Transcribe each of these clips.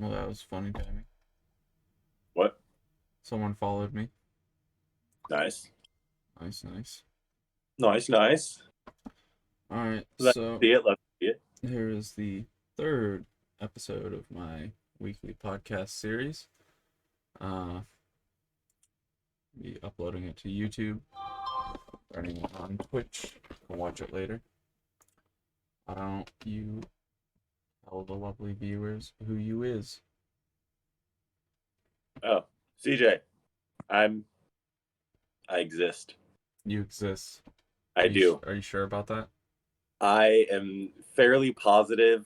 Well, that was funny timing. What? Someone followed me. Nice. Nice, nice. Nice, nice. All right, Let's so see it. Let's see it. here is the third episode of my weekly podcast series. Uh, be uploading it to YouTube. For anyone on Twitch can watch it later. I don't you tell the lovely viewers who you is. Oh, CJ, I'm. I exist. You exist. I do. Are you sure about that? I am fairly positive,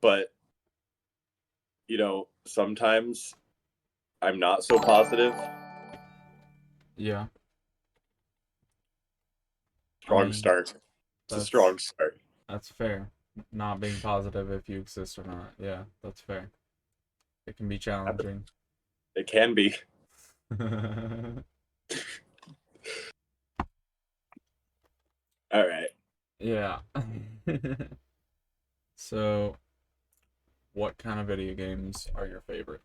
but sometimes I'm not so positive. Yeah. I Strong mean, start. It's a that's strong start. that's fair. Not being positive if you exist or not. Yeah, that's fair. It can be challenging. It can be. All right. Yeah. So, what kind of video games are your favorite?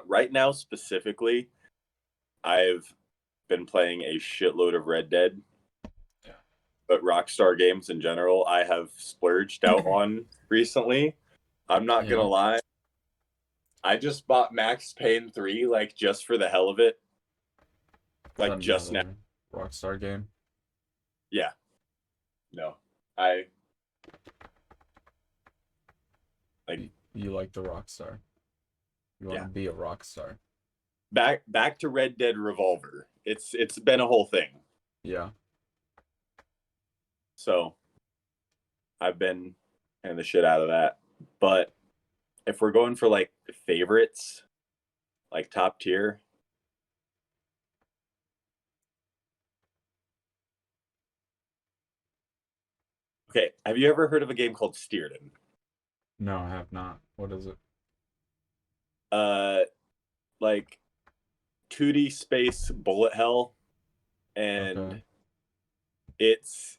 Right now, specifically, I've been playing a shitload of Red Dead, Yeah. but Rockstar games in general, I have splurged out on recently. I'm not gonna Yeah. lie. I just bought Max Payne 3, like, just for the hell of it. Is Like, that just now. another Rockstar game? Yeah. No. I, like, You like the Rockstar. You want yeah. to be a Rockstar. Back to Red Dead Revolver. It's been a whole thing. Yeah. So, I've been playing the shit out of that. But if we're going for, like, favorites, like, top tier, okay, have you ever heard of a game called Steerden? No, I have not. What is it? Uh, like 2D space bullet hell, Okay. and it's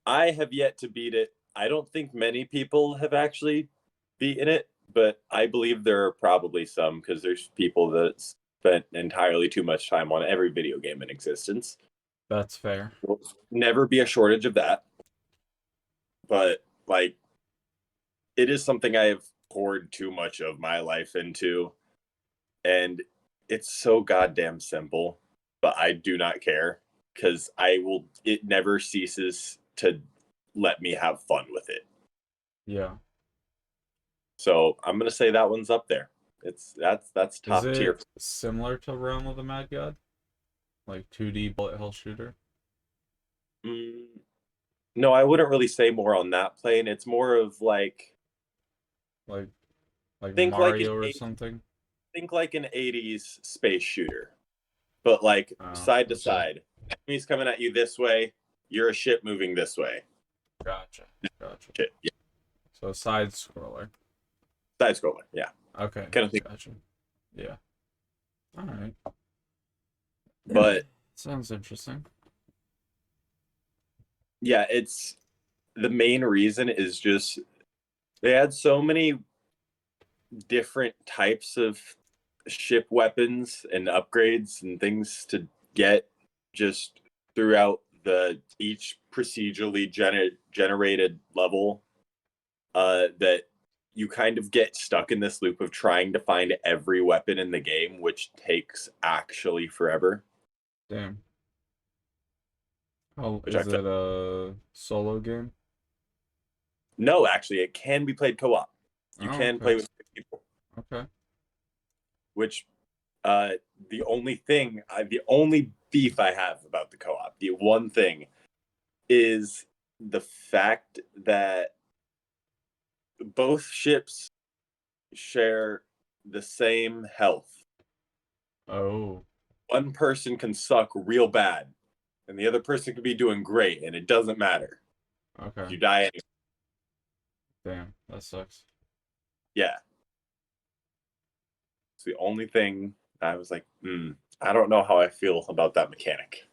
I have yet to beat it. I don't think many people have actually beaten it, but I believe there are probably some because there's people that spent entirely too much time on every video game in existence. That's fair. Will never be a shortage of that, but like it is something I have poured too much of my life into, and it's so goddamn simple, but I do not care because it never ceases to let me have fun with it. Yeah. So I'm gonna say that one's up there. That's Is top tier. it similar to Realm of the Mad God? Like 2D bullet hell shooter? Mm, no, I wouldn't really say more on that plane. It's more of like Like think like an Mario or eight- something? think like an 80s space shooter, but like Oh, side to okay. side. Enemies coming at you this way, you're a ship moving this way. Gotcha. Gotcha. Shit, yeah. So side scroller. Side scroller, yeah. Okay. Kind of thing. Gotcha. Yeah. All right. But Sounds interesting. yeah, it's the main reason is just they had so many different types of ship weapons and upgrades and things to get just throughout the each procedurally generated level, that you kind of get stuck in this loop of trying to find every weapon in the game, which takes actually forever. Damn. How Which I is felt it a solo game? no, actually, it can be played co-op. You Oh, can okay. play with people, Okay. which uh, the only beef I have about the co-op, the one thing is the fact that both ships share the same health. Oh, One person can suck real bad, and the other person could be doing great, and it doesn't matter. okay. You die anyway. Damn, that sucks. Yeah. It's the only thing I was like, I don't know how I feel about that mechanic.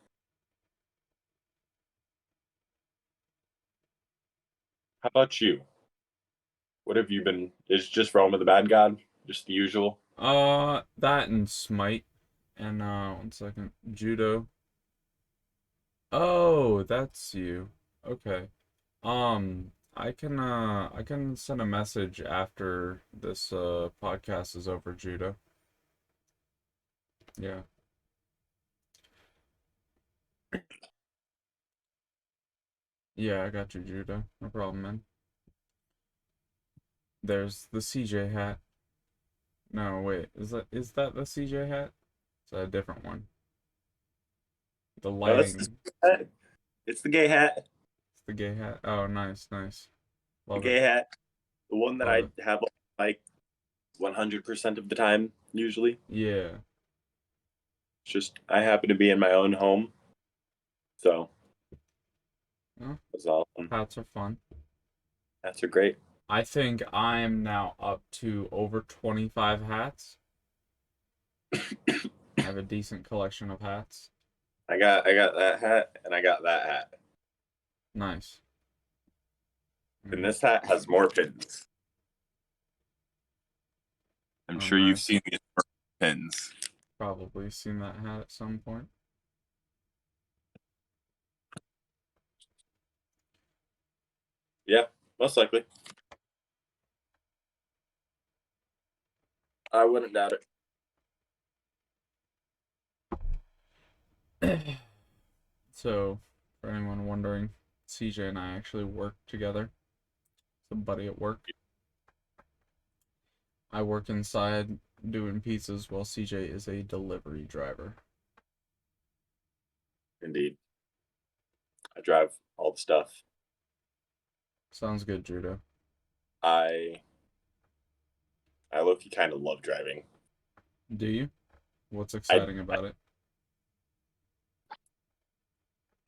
How about you? What have you been? Is just Rome of the Bad God? Just the usual? That and Smite, and one second, Judo. Oh, that's you. Okay. I can send a message after this podcast is over, Judo. Yeah. Yeah, I got you, Judo. No problem, man. There's the CJ hat. No, wait. Is that the CJ hat? It's a different one. The No, it's the lighting. hat. It's the gay hat. It's the gay hat. Oh, nice, nice. The Love it. gay hat. The one that Love I it. have like 100% of the time, usually. Yeah. It's just I happen to be in my own home, so Well, that's all. hats are fun. Hats are great. I think I'm now up to over 25 hats. I have a decent collection of hats. I got that hat and I got that hat. Nice. And Mm. this hat has more pins. I'm Oh, sure you've nice. seen these pins. Probably seen that hat at some point. Yeah, most likely. I wouldn't doubt So, for anyone wondering, CJ and I actually work together. It's a buddy at work. I work inside doing pizzas while CJ is a delivery driver. it. Indeed. I drive all the stuff. Sounds good, Judo. I I low-key kind of love driving. Do you? What's I exciting about it?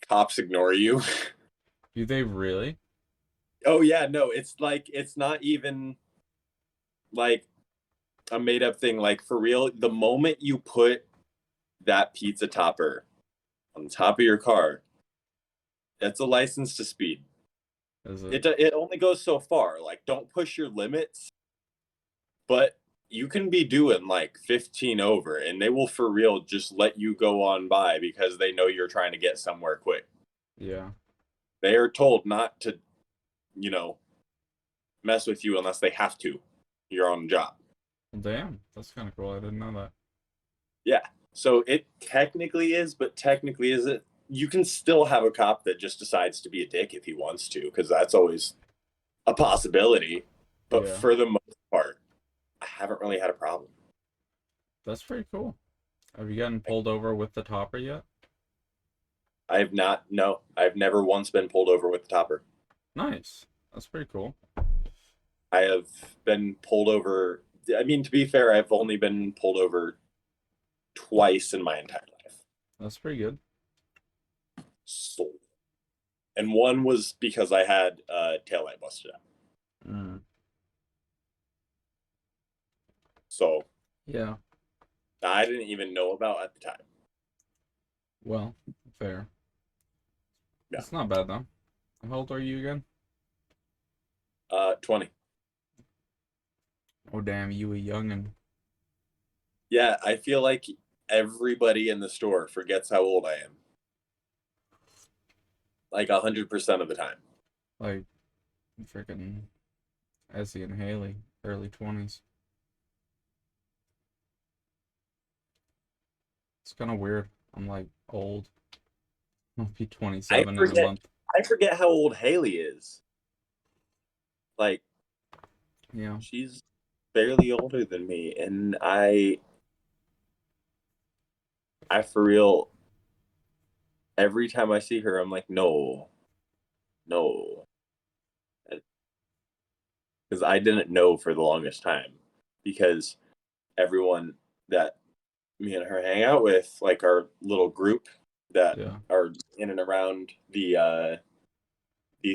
cops ignore you. Do they really? Oh yeah, no, it's like it's not even like a made up thing. Like for real, the moment you put that pizza topper on the top of your car, that's a license to speed. Is it? It only goes so far. Like don't push your limits, but you can be doing like 15 over and they will for real just let you go on by because they know you're trying to get somewhere quick. Yeah. They are told not to, you know, mess with you unless they have to. You're on the job. Well, damn, that's kind of cool. I didn't know that. Yeah. So it technically is, but technically is it? You can still have a cop that just decides to be a dick if he wants to, because that's always a possibility. But Yeah, for the most part, I haven't really had a problem. that's pretty cool. Have you gotten pulled over with the topper yet? I have not. No, I've never once been pulled over with the topper. Nice. That's pretty cool. I have been pulled over. I mean, to be fair, I've only been pulled over twice in my entire life. That's pretty good. So, and one was because I had a taillight busted out. Mm. So Yeah. I didn't even know about at the time. Well, fair. Yeah. It's not bad though. How old are you again? 20. Oh damn, you a youngin'. Yeah, I feel like everybody in the store forgets how old I am. Like 100% of the time. Like freaking Essie and Haley, early 20s. It's kind of weird. I'm like old. I'll be I 27 in a forget. month. I forget how old Haley is. Like Yeah. she's barely older than me, and I for real. Every time I see her, I'm like, no, no, because I didn't know for the longest time because everyone that me and her hang out with, like our little group that Yeah. are in and around these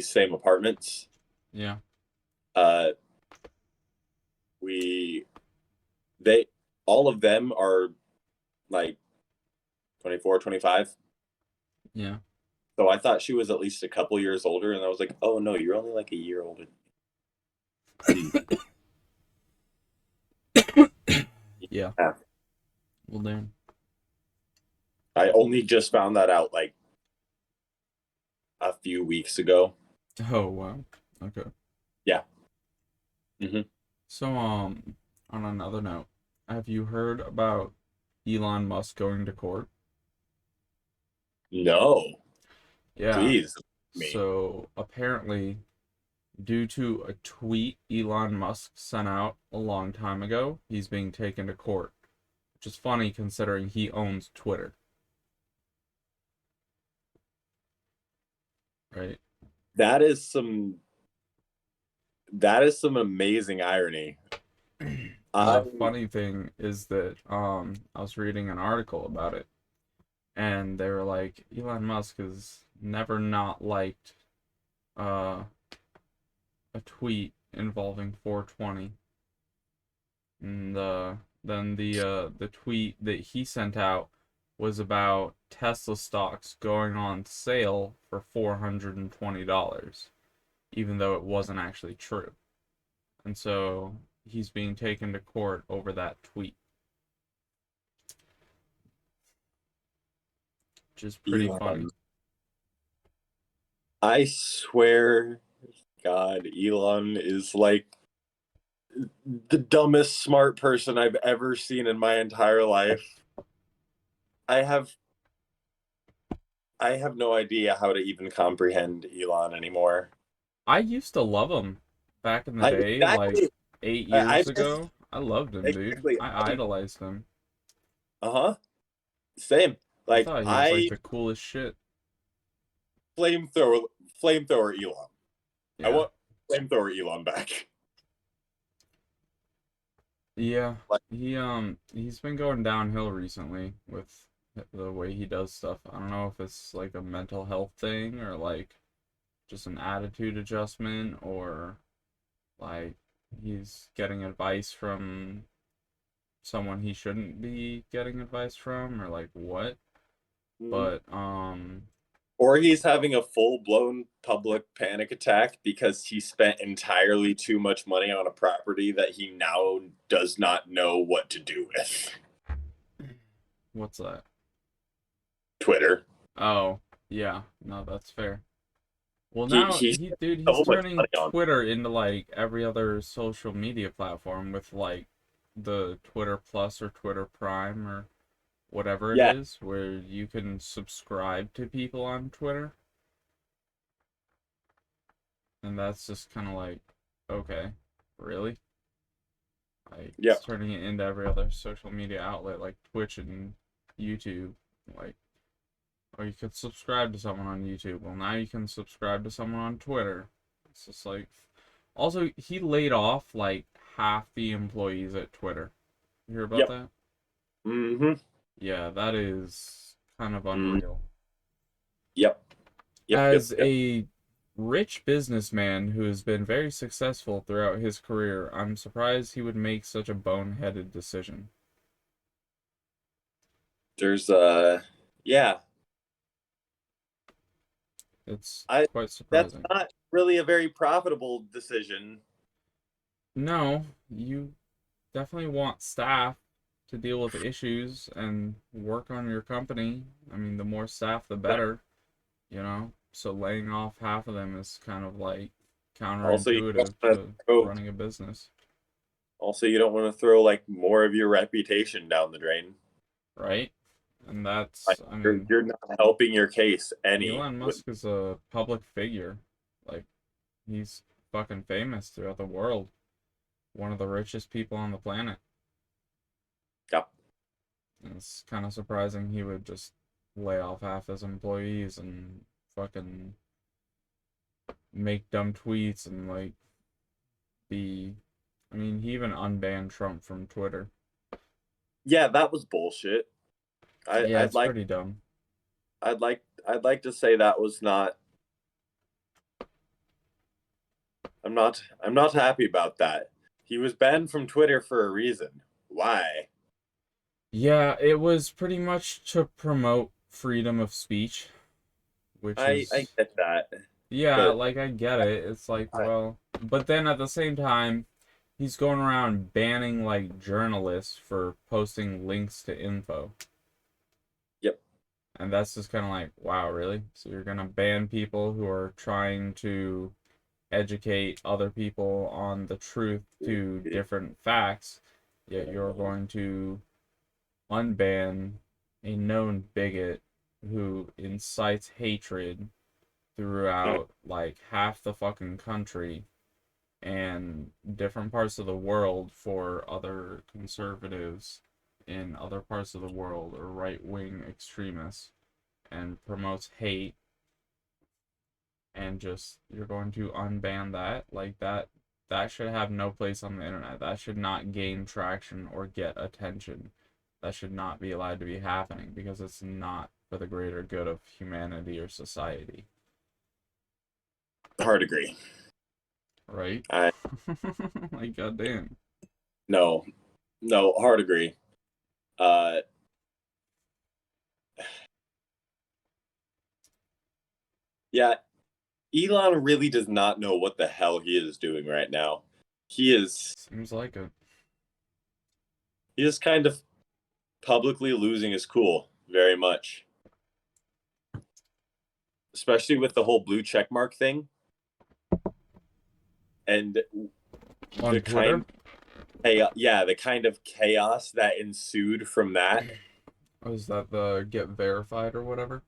same apartments, Yeah. uh, we they all of them are like 24, 25. Yeah. So I thought she was at least a couple years older, and I was like, oh no, you're only like a year older. Hmm. Yeah. Yeah. Well, then. I only just found that out like a few weeks ago. Oh, wow. Okay. Yeah. Hmm. So, on another note, have you heard about Elon Musk going to court? No, Yeah. please, me. So, apparently, due to a tweet Elon Musk sent out a long time ago, he's being taken to court, which is funny considering he owns Twitter, right? That is some that is some amazing irony. The I funny thing is that I was reading an article about it, and they were like, Elon Musk has never not liked uh a tweet involving 420. And then the tweet that he sent out was about Tesla stocks going on sale for $420, even though it wasn't actually true. And so he's being taken to court over that tweet, which is pretty funny. Elon. I swear, God, Elon is like the dumbest smart person I've ever seen in my entire life. I have I have no idea how to even comprehend Elon anymore. I used to love him back in the I day, like exactly 8 years I just ago. I loved him, dude. exactly I idolized him. uh-huh. Same. I Like thought he was like I the coolest shit. flamethrower flamethrower Elon. I Yeah. want flamethrower Elon back. Yeah. Like He's been going downhill recently with the way he does stuff. I don't know if it's like a mental health thing or like just an attitude adjustment or like he's getting advice from someone he shouldn't be getting advice from or like what. mhm. But Or he's having a full-blown public panic attack because he spent entirely too much money on a property that he now does not know what to do with. what's that? Twitter. Oh, yeah. No, that's fair. Well, He now he he dude, he's so much turning money on. Twitter into like every other social media platform with like the Twitter Plus or Twitter Prime or whatever it Yeah. is, where you can subscribe to people on Twitter, and that's just kind of like, okay, really? Like Yeah. it's turning it into every other social media outlet like Twitch and YouTube. Like, or you could subscribe to someone on YouTube. Well, now you can subscribe to someone on Twitter. It's just like, also he laid off like half the employees at Twitter. You hear about Yep. that? Mm-hmm. Yeah, that is kind of Mm. unreal. Yep. Yep. Yep. As Yep. a rich businessman who has been very successful throughout his career, I'm surprised he would make such a boneheaded decision. There's yeah. It's I quite That's surprising. not really a very profitable decision. No, you definitely want staff to deal with issues and work on your company. I mean, the more staff, the better, you know? So laying off half of them is kind of like Also, you don't counterintuitive want to to throw running a business, also you don't want to throw like more of your reputation down the drain. right? And Like that's, I you're mean, you're not helping your case any Elon with Musk is a public figure. Like, he's fucking famous throughout the world. One of the richest people on the planet. yeah. And it's kind of surprising he would just lay off half his employees and fucking make dumb tweets and like be. I mean, he even unbanned Trump from Twitter. Yeah, that was bullshit. I, Yeah, I'd it's like pretty dumb. I'd like to say that was not I'm not happy about that. He was banned from Twitter for a reason. Why? Yeah, it was pretty much to promote freedom of speech, which I is, get that, yeah, but like I get it. It's like, I, well, but then at the same time, he's going around banning like journalists for posting links to info. yep, And that's just kind of like, wow, really? So you're gonna ban people who are trying to educate other people on the truth to different facts, yet you're going to unban a known bigot who incites hatred throughout like half the fucking country and different parts of the world for other conservatives in other parts of the world or right wing extremists and promotes hate, and just you're going to unban that. Like that should have no place on the internet. That should not gain traction or get attention. That should not be allowed to be happening because it's not for the greater good of humanity or society. hard agree. Right? I Like goddamn. no, no, hard agree. Uh, yeah, Elon really does not know what the hell he is doing right now. He is Seems like it. he is kind of publicly losing his cool very much, especially with the whole blue check mark thing and On the Twitter? kind the kind of chaos that ensued from that. Was that the get verified or whatever?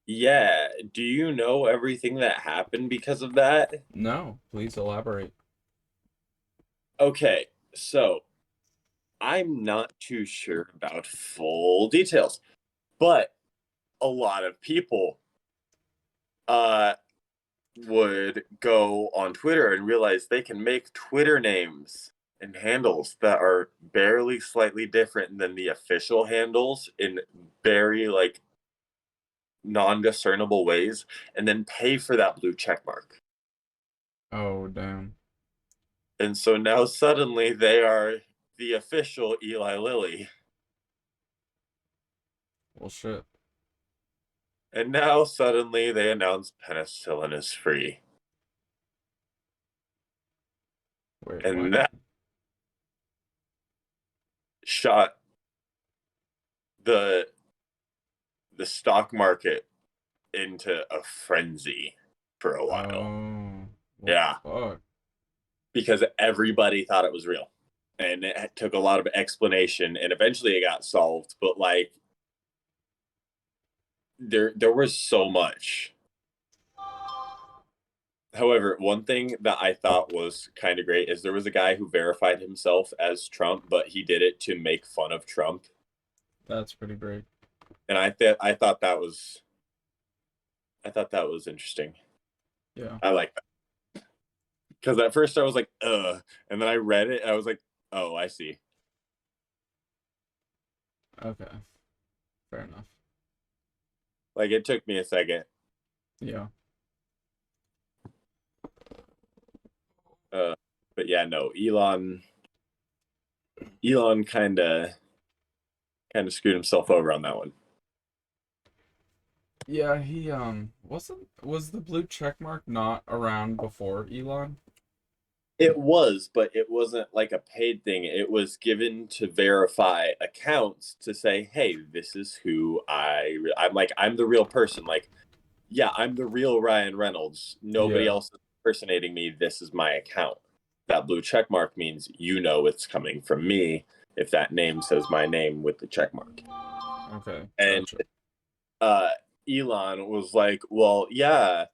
Yeah, do you know everything that happened because of that? No, please elaborate. Okay, so I'm not too sure about full details, but a lot of people uh would go on Twitter and realize they can make Twitter names and handles that are barely slightly different than the official handles in very like non-discernible ways and then pay for that blue check mark. Oh damn. And so now suddenly they are the official Eli Lilly. Well shit. And now suddenly they announce penicillin is free. Wait, what? And that shot the the stock market into a frenzy for a while. Oh, well, Yeah, fuck. because everybody thought it was real. And it took a lot of explanation and eventually it got solved, but like there was so much. However, one thing that I thought was kind of great is there was a guy who verified himself as Trump, but he did it to make fun of Trump. That's pretty great. And I thought that was interesting. Yeah. I like that. Because at first I was like, and then I read it, I was like, oh, I see. Okay. Fair enough. Like it took me a second. Yeah. But yeah, no, Elon kind of screwed himself over on that one. Yeah, he was the blue check mark not around before Elon? It was, but it wasn't like a paid thing. It was given to verify accounts to say, "Hey, this is who I'm like I'm the real person. Like, yeah, I'm the real Ryan Reynolds. Nobody Yeah. else is impersonating me. This is my account." That blue check mark means you know it's coming from me if that name says my name with the check mark. Okay. And Gotcha. uh Elon was like, "Well, yeah,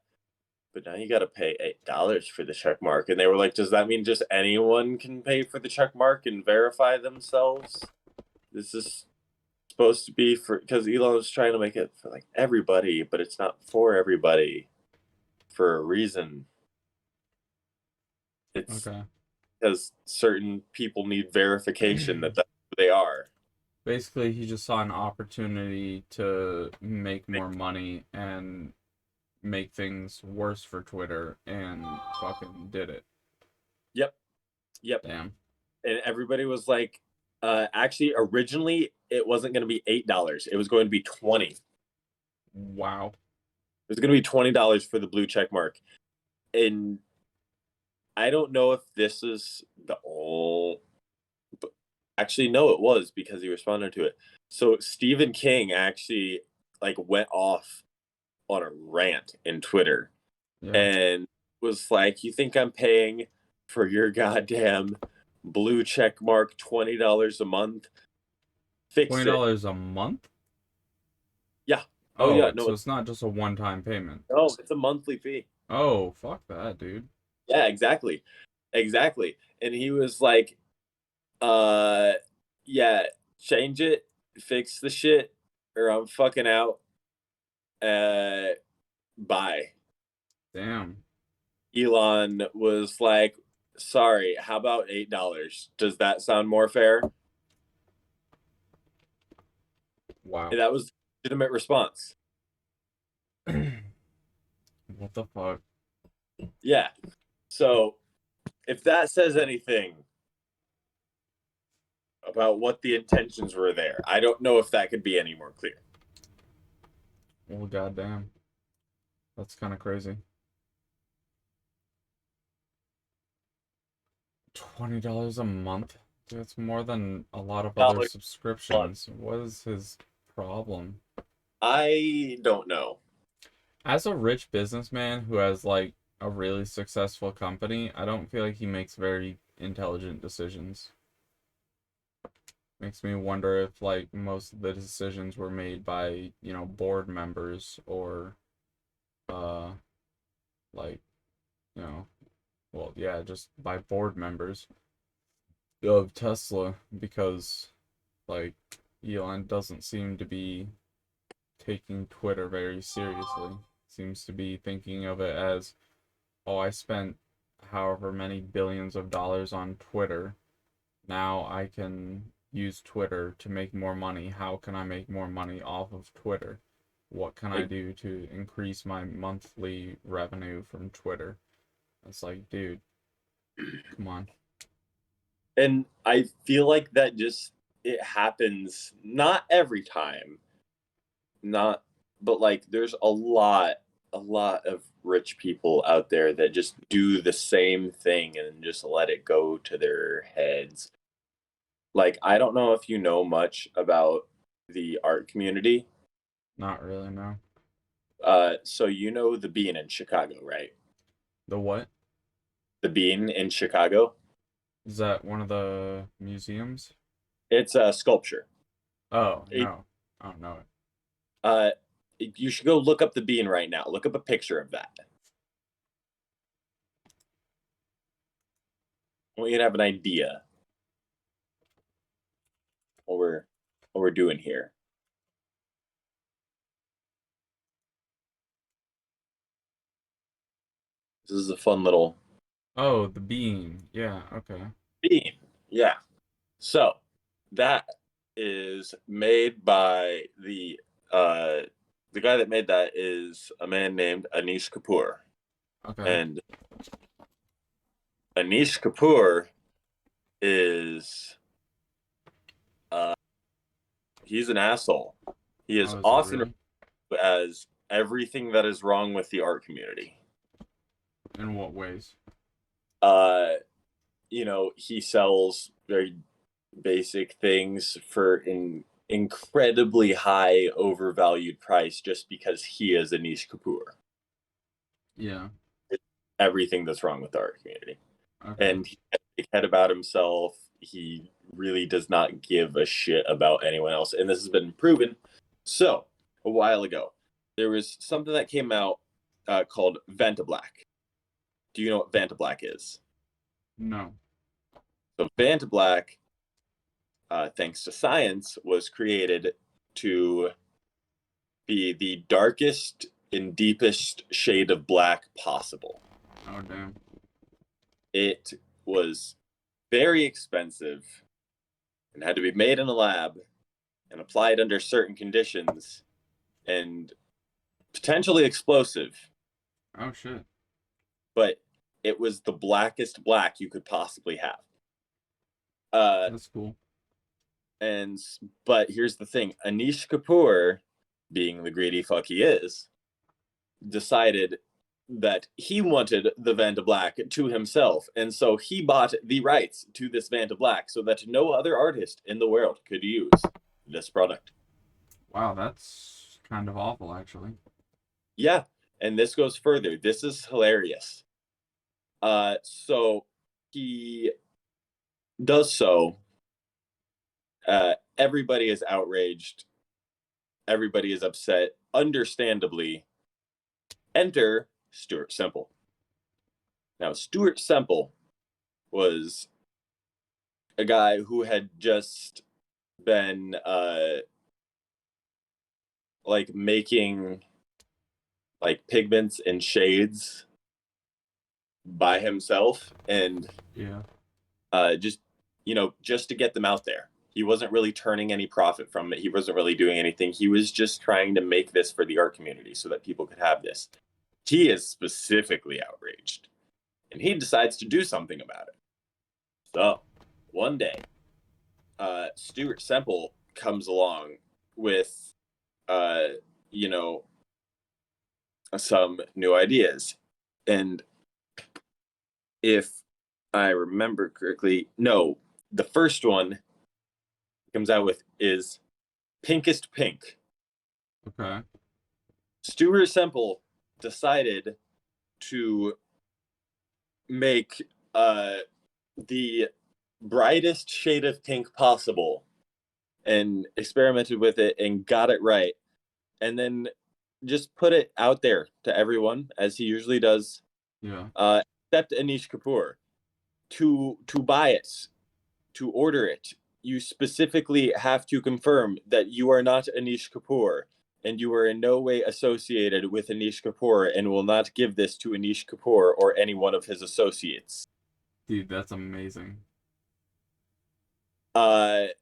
but now you got to pay $8 for the check mark." And they were like, "Does that mean just anyone can pay for the check mark and verify themselves? This is supposed to be for," because Elon was trying to make it for like everybody, but it's not for everybody for a reason. It's Okay. because certain people need verification that that's who they are. Basically, he just saw an opportunity to make more money and make things worse for Twitter and fucking did it. Yep, yep. Damn. And everybody was like, actually, originally it wasn't going to be $8. It was going to be 20. Wow. There's going to be $20 for the blue check mark. And I don't know if this is the old. Actually, no, it was because he responded to it. So Stephen King actually went off on a rant in Twitter Yeah. and was like, "You think I'm paying for your goddamn blue check mark $20 a month? Fix it." $20 a month? Yeah. Oh Oh, yeah. No, so it's not just a one-time payment. it's a monthly fee. Oh, fuck that, dude. Yeah, exactly. Exactly. And he was like, uh yeah, change it, fix the shit, or I'm fucking out. Bye. Damn. Elon was like, sorry, how about $8? Does that sound more fair? Wow. And that was the legitimate response. What the fuck? Yeah. So if that says anything about what the intentions were there, I don't know if that could be any more clear. Well, goddamn. That's kind of crazy. $20 a month? Dude, that's more than a lot of other Dollars. subscriptions. What is his problem? I don't know. As a rich businessman who has like a really successful company, I don't feel like he makes very intelligent decisions. Makes me wonder if like most of the decisions were made by, board members or uh like, you know, well, yeah, just by board members of Tesla because like Elon doesn't seem to be taking Twitter very seriously. Seems to be thinking of it as, oh, I spent however many billions of dollars on Twitter. Now I can use Twitter to make more money. How can I make more money off of Twitter? What can I do to increase my monthly revenue from Twitter? It's like, dude, come on. And I feel like that just it happens not every time, not but there's a lot of rich people out there that just do the same thing and just let it go to their heads. I don't know if you know much about the art community. Not really, no. So you know the Bean in Chicago, right? The what? The Bean in Chicago. Is that one of the museums? It's a sculpture. Oh, It, no. I don't know it. uh, you should go look up the Bean right now. Look up a picture of that. I want you to have an idea what we're doing here. This is a fun little Oh, the bean. Yeah, okay. Bean. Yeah. So that is made by the guy that made that is a man named Anish Kapoor. Okay. And Anish Kapoor is he's an asshole. He is Oh, is he often really? referred to as everything that is wrong with the art community. In what ways? Uh he sells very basic things for an incredibly high overvalued price just because he is Anish Kapoor. Yeah. Everything that's wrong with the art community. Okay. And he's a big head about himself. He really does not give a shit about anyone else. And this has been proven. So, a while ago, there was something that came out called Vantablack. Do you know what Vantablack is? No. So, Vantablack, thanks to science, was created to be the darkest and deepest shade of black possible. Oh, damn. It was very expensive and had to be made in a lab and applied under certain conditions and potentially explosive, Oh, shit. but it was the blackest black you could possibly have. Uh, That's cool. and but here's the thing: Anish Kapoor, being the greedy fuck he is, decided that he wanted the Vanta Black to himself, and so he bought the rights to this Vanta Black so that no other artist in the world could use this product. Wow, that's kind of awful, actually. Yeah, and this goes further. This is hilarious. So he does so. Everybody is outraged. Everybody is upset, understandably. Enter Stuart Semple. Now, Stuart Semple was a guy who had just been like making like pigments and shades by himself, and Yeah. just just to get them out there. He wasn't really turning any profit from it. He wasn't really doing anything. He was just trying to make this for the art community so that people could have this. He is specifically outraged, and he decides to do something about it. So one day, Stuart Semple comes along with, uh, you know, some new ideas. And if I remember correctly, no, the first one he comes out with is Pinkest Pink. Okay. Stuart Semple decided to make the brightest shade of pink possible and experimented with it and got it right. And then just put it out there to everyone, as he usually does, Yeah. except Anish Kapoor, to buy it, to order it. You specifically have to confirm that you are not Anish Kapoor and you are in no way associated with Anish Kapoor and will not give this to Anish Kapoor or any one of his associates. Dude, that's amazing. But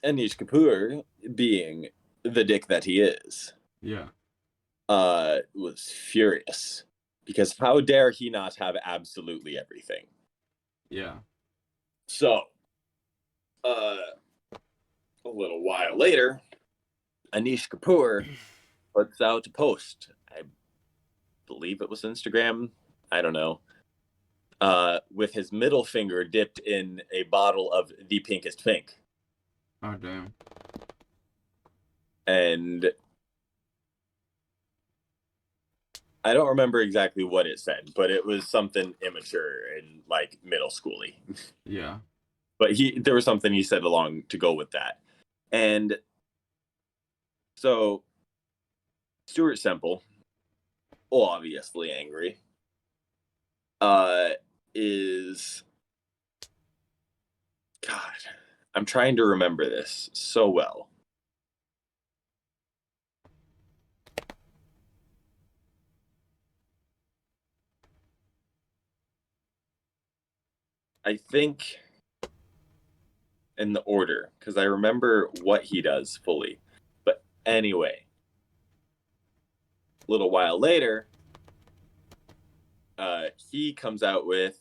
Anish Kapoor, being the dick that he is, Yeah. was furious because how dare he not have absolutely everything? Yeah. So, a little while later, Anish Kapoor puts out a post. I believe it was Instagram. I don't know. With his middle finger dipped in a bottle of the pinkest pink. Oh, damn. And I don't remember exactly what it said, but it was something immature and like middle schooly. Yeah. But there was something he said along to go with that. And so Stuart Semple, obviously angry, is God, I'm trying to remember this so well. I think in the order, because I remember what he does fully. But anyway, a little while later, he comes out with,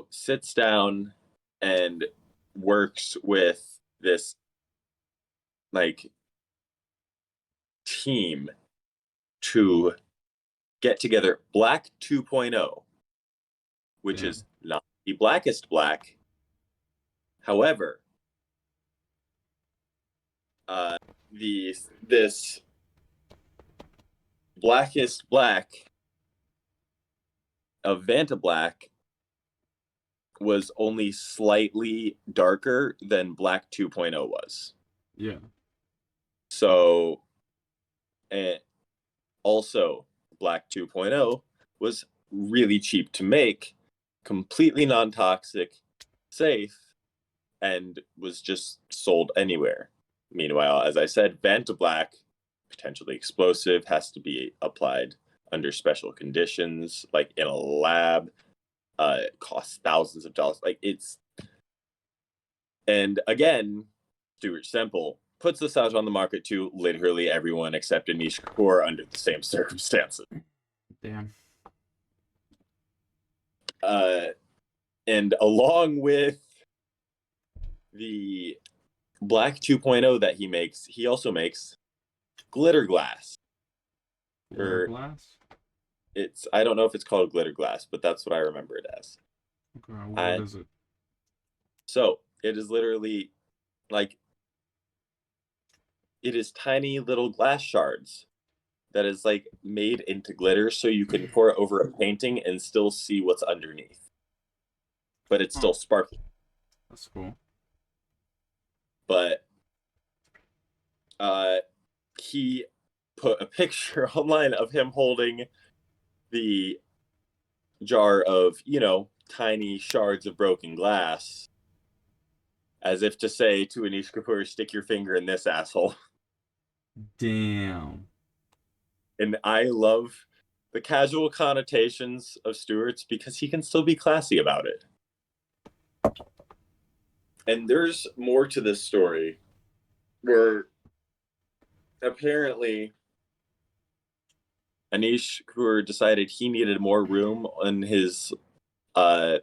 sits down and works with this like team to get together Black 2.0, which Yeah. is not the blackest black. However, this blackest black of Vanta Black was only slightly darker than Black 2.0 was. Yeah. So, and also Black 2.0 was really cheap to make, completely non-toxic, safe, and was just sold anywhere. Meanwhile, as I said, Vanta Black, potentially explosive, has to be applied under special conditions, like in a lab. It costs thousands of dollars. And again, Stuart Semple puts this out on the market to literally everyone except Anish Kapoor under the same circumstances. Damn. And along with the Black 2.0 that he also makes glitter glass. Glitter Or glass? I don't know if it's called glitter glass, but that's what I remember it as. Okay, what I is it? So it is literally like it is tiny little glass shards that is like made into glitter so you can pour it over a painting and still see what's underneath. But it's Huh, still sparkly. that's cool. But uh he put a picture online of him holding the jar of, tiny shards of broken glass, as if to say to Anish Kapoor, stick your finger in this asshole. Damn. And I love the casual connotations of Stewart's because he can still be classy about it. And there's more to this story where apparently Anish Kapoor decided he needed more room in his uh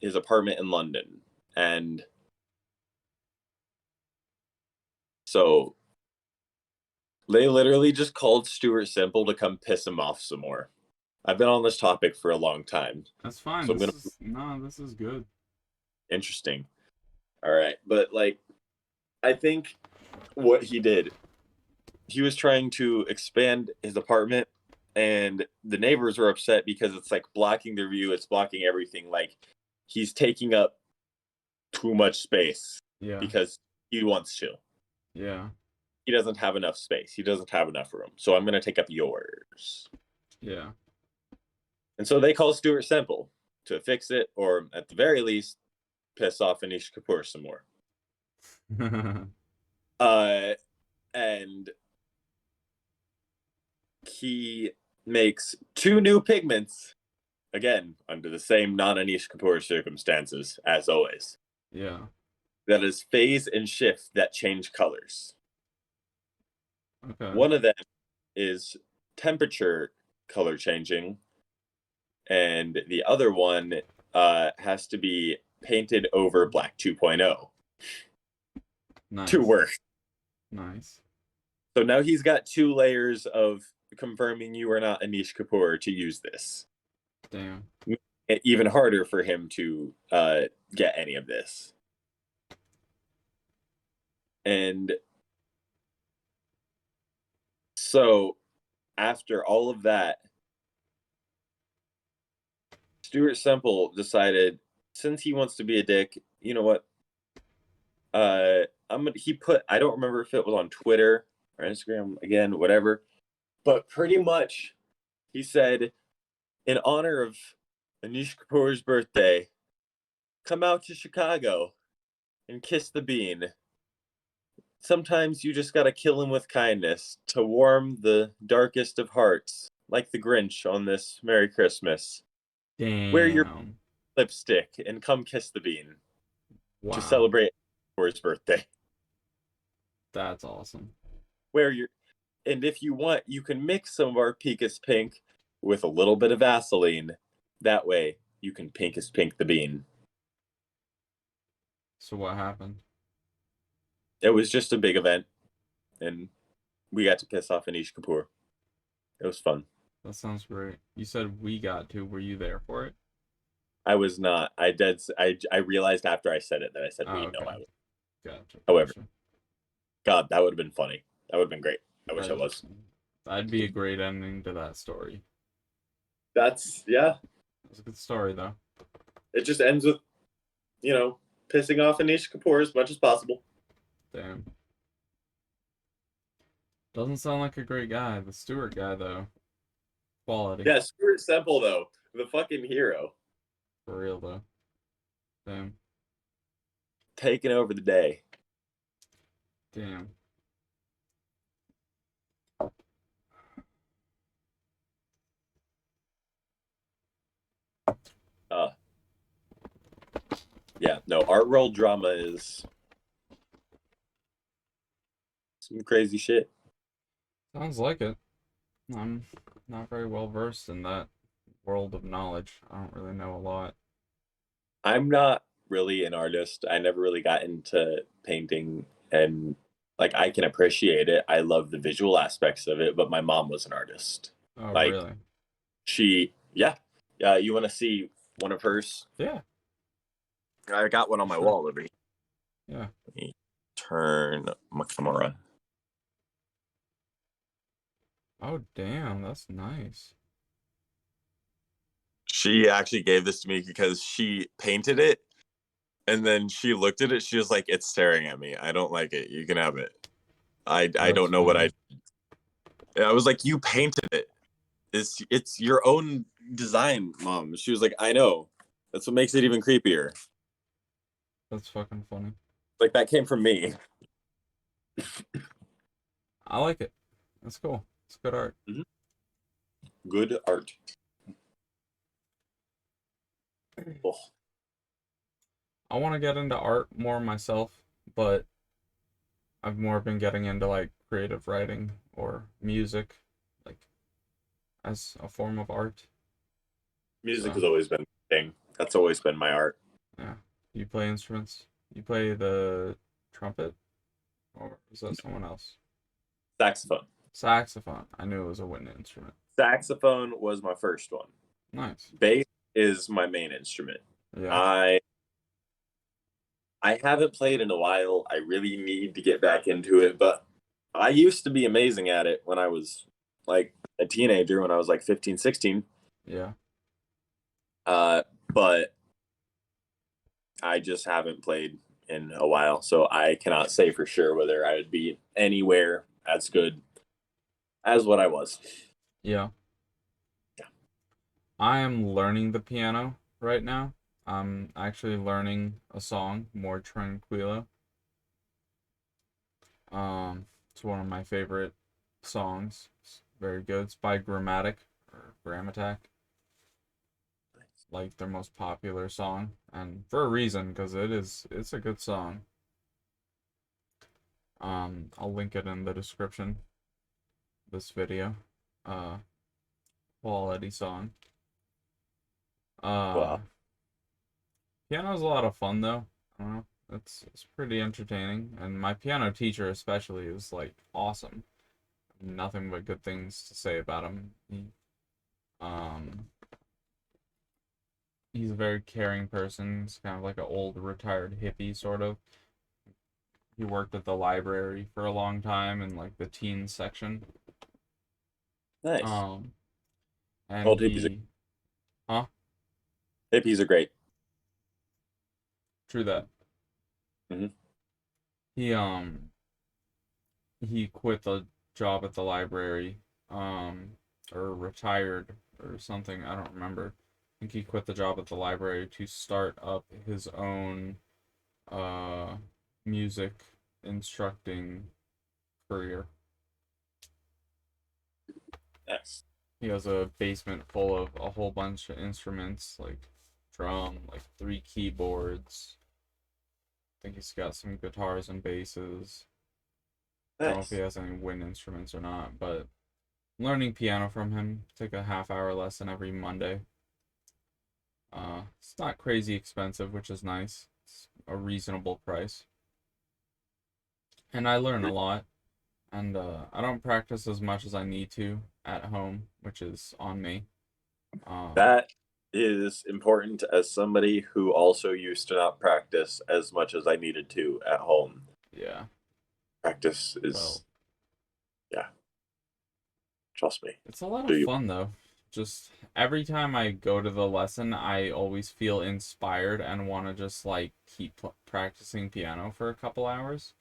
his apartment in London. And so they literally just called Stuart Simple to come piss him off some more. I've been on this topic for a long time. That's fine. So I'm gonna This is good. interesting. All right. But I think what he did, he was trying to expand his apartment and the neighbors were upset because it's like blocking their view, it's blocking everything. Like he's taking up too much space Yeah. because he wants to. Yeah. He doesn't have enough space. He doesn't have enough room. So I'm going to take up yours. Yeah. And so they call Stuart Semple to fix it, or at the very least, piss off Anish Kapoor some more. And he makes 2 new pigments, again, under the same non-Anish Kapoor circumstances, as always. Yeah. That is phase and shift that change colors. Okay. One of them is temperature color changing, and the other one has to be painted over Black 2.0 Nice. to work. Nice. So now he's got 2 layers of confirming you are not Anish Kapoor to use this. Damn. Even harder for him to get any of this. And so after all of that, Stuart Semple decided, since he wants to be a dick, you know what? I don't remember if it was on Twitter or Instagram, again, whatever. But pretty much he said, in honor of Anish Kapoor's birthday, come out to Chicago and kiss the bean. Sometimes you just gotta kill him with kindness to warm the darkest of hearts, like the Grinch on this Merry Christmas. Wear your Damn. lipstick and come kiss the bean to Wow. celebrate his birthday. That's awesome. And if you want, you can mix some of our Picus Pink with a little bit of Vaseline. That way, you can Picus Pink the bean. So what happened? It was just a big event, and we got to piss off Anish Kapoor. It was fun. That sounds great. You said we got to. Were you there for it? I was not. I realized after I said it that I said we. Oh, No, okay. I was. Gotcha. However, Gotcha. God, that would have been funny. That would have been great. I wish I was. That'd be a great ending to that story. Yeah. It was a good story, though. It just ends with, pissing off Anish Kapoor as much as possible. Damn. Doesn't sound like a great guy. The Stewart guy, though. Quality. Yeah, Stuart Semple, though. The fucking hero. For real, though. Damn. Taking over the day. Damn. Yeah, no, art world drama is some crazy shit. Sounds like it. I'm not very well versed in that world of knowledge. I don't really know a lot. I'm not really an artist. I never really got into painting, and like I can appreciate it. I love the visual aspects of it, but my mom was an artist. Oh, Like really? yeah. You want to see one of hers? Yeah, I got one on for my sure. wall over here. Yeah. Let me turn my camera. Oh, damn, that's nice. She actually gave this to me because she painted it, and then she looked at it. She was like, "It's staring at me. I don't like it. You can have it." I That's don't know what funny. I was like, "You painted it. It's your own design, mom." She was like, "I know. That's what makes it even creepier. That's fucking funny. Like that came from me." I like it. That's cool. It's good art. Mhm. Good art. Oh, I want to get into art more myself, but I've more been getting into like creative writing or music, like as a form of art. music So, has always been a thing. That's always been my art. yeah. You play instruments? You play the trumpet? Or is that someone else? Saxophone. Saxophone. I knew it was a wind instrument. Saxophone was my first one. Nice. Bass is my main instrument. Yeah. I I haven't played in a while. I really need to get back into it, but I used to be amazing at it when I was like a teenager, when I was like 15, 16. Yeah. But I just haven't played in a while, so I cannot say for sure whether I would be anywhere as good as what I was. Yeah. I am learning the piano right now. I'm actually learning a song, More Tranquilo. It's one of my favorite songs. It's very good. It's by Grammatic or Grammatak, like their most popular song, and for a reason, because it's a good song. I'll link it in the description of this video. Uh, Quality song. Uh, Wow. Piano's a lot of fun though. I don't know. It's pretty entertaining, and my piano teacher especially is like awesome. Nothing but good things to say about him. Um, he's a very caring person. He's kind of like an old retired hippie sort of. He worked at the library for a long time in like the teens section. Nice. Um, and Old hippies he, huh? hippies are great. True that. Hmm. He he quit the job at the library, or retired or something. I don't remember. I think he quit the job at the library to start up his own uh music instructing career. Nice. He has a basement full of a whole bunch of instruments like drum, like 3 keyboards. I think he's got some guitars and basses. I don't know if he Nice. has any wind instruments or not, but learning piano from him. Take a half-hour lesson every Monday. It's not crazy expensive, which is nice. It's a reasonable price, and I learn a lot. And I don't practice as much as I need to at home, which is on me. Um, That is important as somebody who also used to not practice as much as I needed to at home. yeah. Practice So is, yeah, trust me. it's a lot Do of you? fun though. Just every time I go to the lesson, I always feel inspired and want to just like keep practicing piano for a couple hours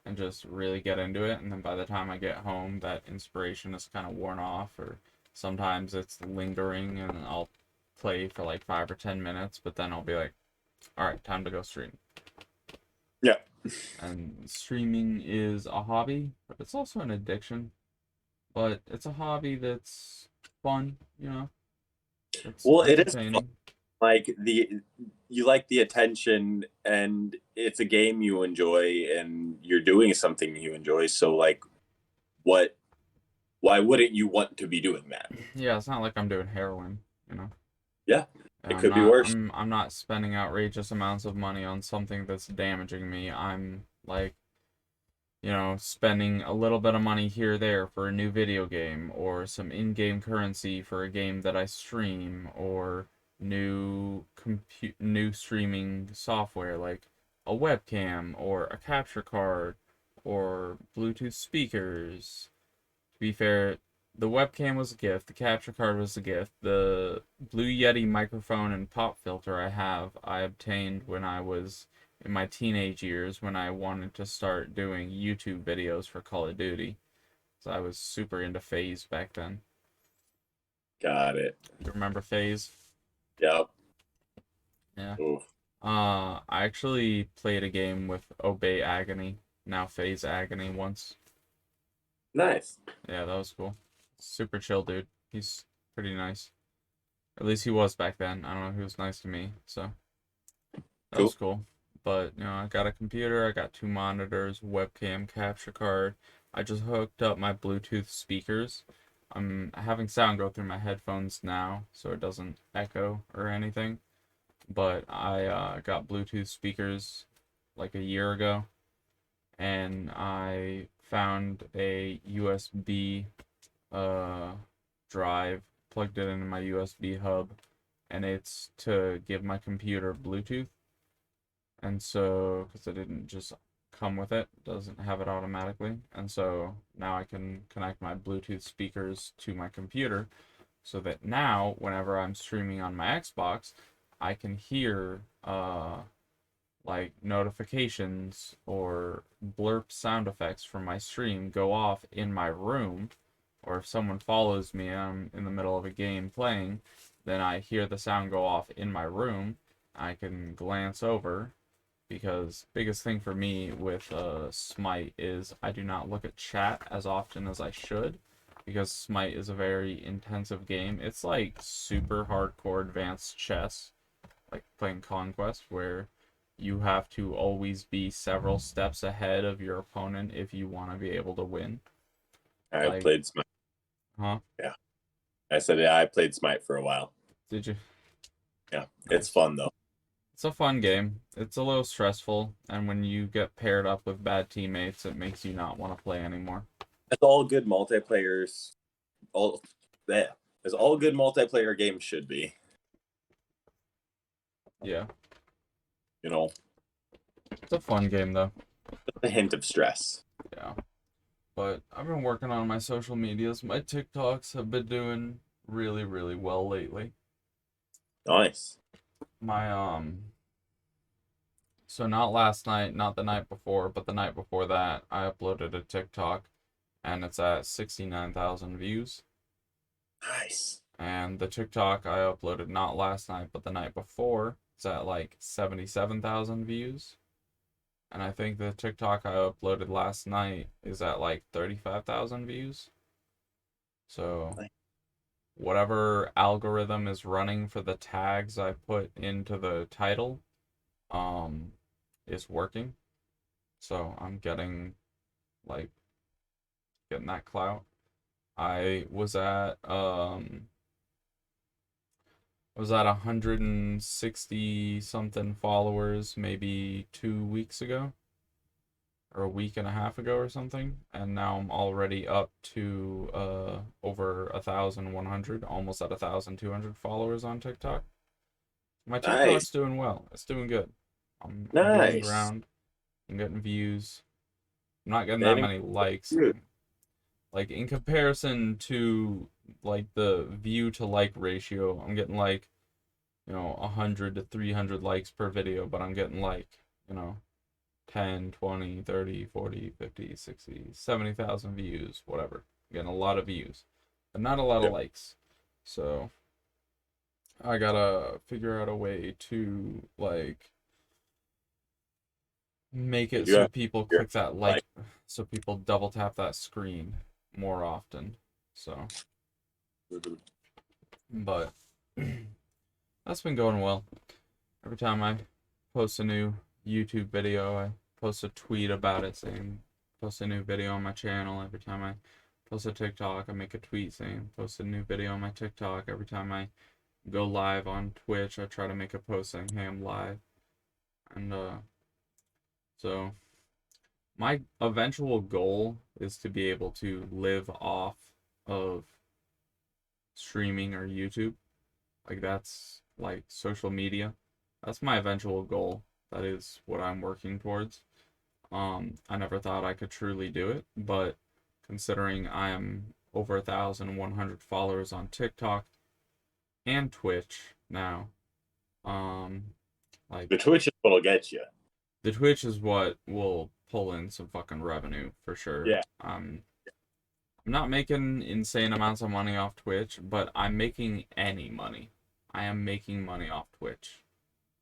and just really get into it. And then by the time I get home, that inspiration is kind of worn off, or sometimes it's lingering and I'll play for like 5 or 10 minutes, but then I'll be like, all right, time to go stream. Yeah. And streaming is a hobby, but it's also an addiction. But it's a hobby that's fun, you know? It's Well, it is fun. entertaining. Like you like the attention, and it's a game you enjoy, and you're doing something you enjoy. So like, what? Why wouldn't you want to be doing that? Yeah, it's not like I'm doing heroin, you know? Yeah. And It could be worse. I'm not spending outrageous amounts of money on something that's damaging me. I'm like, spending a little bit of money here or there for a new video game or some in-game currency for a game that I stream or new streaming software like a webcam or a capture card or Bluetooth speakers. To be fair, the webcam was a gift, the capture card was a gift, the Blue Yeti microphone and pop filter I obtained when I was in my teenage years when I wanted to start doing YouTube videos for Call of Duty. So I was super into FaZe back then. Got it. You remember FaZe? Yep. Yeah. Oof. I actually played a game with Obey Agony, now FaZe Agony once. Nice. Yeah, that was cool. Super chill dude. He's pretty nice. At least he was back then. I don't know, he was nice to me, so that was Cool. cool. But, I got a computer, I got 2 monitors, webcam, capture card. I just hooked up my Bluetooth speakers. I'm having sound go through my headphones now, so it doesn't echo or anything. But I got Bluetooth speakers like a year ago, and I found a USB drive, plugged it into my USB hub, and it's to give my computer Bluetooth. And so, because it didn't just come with it, doesn't have it automatically. And so now I can connect my Bluetooth speakers to my computer so that now, whenever I'm streaming on my Xbox, I can hear like notifications or blurp sound effects from my stream go off in my room. Or if someone follows me and I'm in the middle of a game playing, then I hear the sound go off in my room. I can glance over because biggest thing for me with Smite is I do not look at chat as often as I should because Smite is a very intensive game. It's like super hardcore advanced chess, like playing Conquest, where you have to always be several steps ahead of your opponent if you want to be able to win. I Like, played Smite. huh? Yeah. I said, yeah, I played Smite for a while. Did you? Yeah. Nice. It's fun, though. It's a fun game. It's a little stressful, and when you get paired up with bad teammates, it makes you not want to play anymore. It's all good multiplayers. All that. As all good multiplayer games should be. Yeah. It's a fun game, though. a hint of stress. Yeah. But I've been working on my social medias. My TikToks have been doing really, really well lately. Nice. So not last night, not the night before, but the night before that, I uploaded a TikTok, and it's at 69,000 views. Nice. And the TikTok I uploaded not last night, but the night before, it's at like 77,000 views. And I think the TikTok I uploaded last night is at like 35,000 views. So Nice. whatever algorithm is running for the tags I put into the title is working. So I'm getting that clout. I was at 160 something followers maybe 2 weeks ago or a week and a half ago or something, and now I'm already up to over 1,100, almost at 1,200 followers on TikTok. My TikTok's Nice. doing well. It's doing good. I'm gaining Nice. ground. I'm getting views. I'm not getting that Gaining- many likes. Good. Like in comparison to like the view to like ratio, I'm getting like 100 to 300 likes per video, but I'm getting like 10, 20, 30, 40, 50, 60, 70,000 views, whatever. I'm getting a lot of views, but not a lot of likes. So I gotta figure out a way to like make it so people click that like, so people double tap that screen more often. So, but that's been going well. Every time I post a new YouTube video, I post a tweet about it saying post a new video on my channel. Every time I post a TikTok, I make a tweet saying post a new video on my TikTok. Every time I go live on Twitch. I try to make a post saying, "Hey, I'm live," and so my eventual goal is to be able to live off of streaming or YouTube. Like that's like social media. That's my eventual goal. That is what I'm working towards. I never thought I could truly do it, but considering I am over 1,100 followers on TikTok and Twitch now, um, like The Twitch is what'll get you. the Twitch is what will pull in some fucking revenue for sure. Yeah. I'm not making insane amounts of money off Twitch, but I'm making any money. I am making money off Twitch.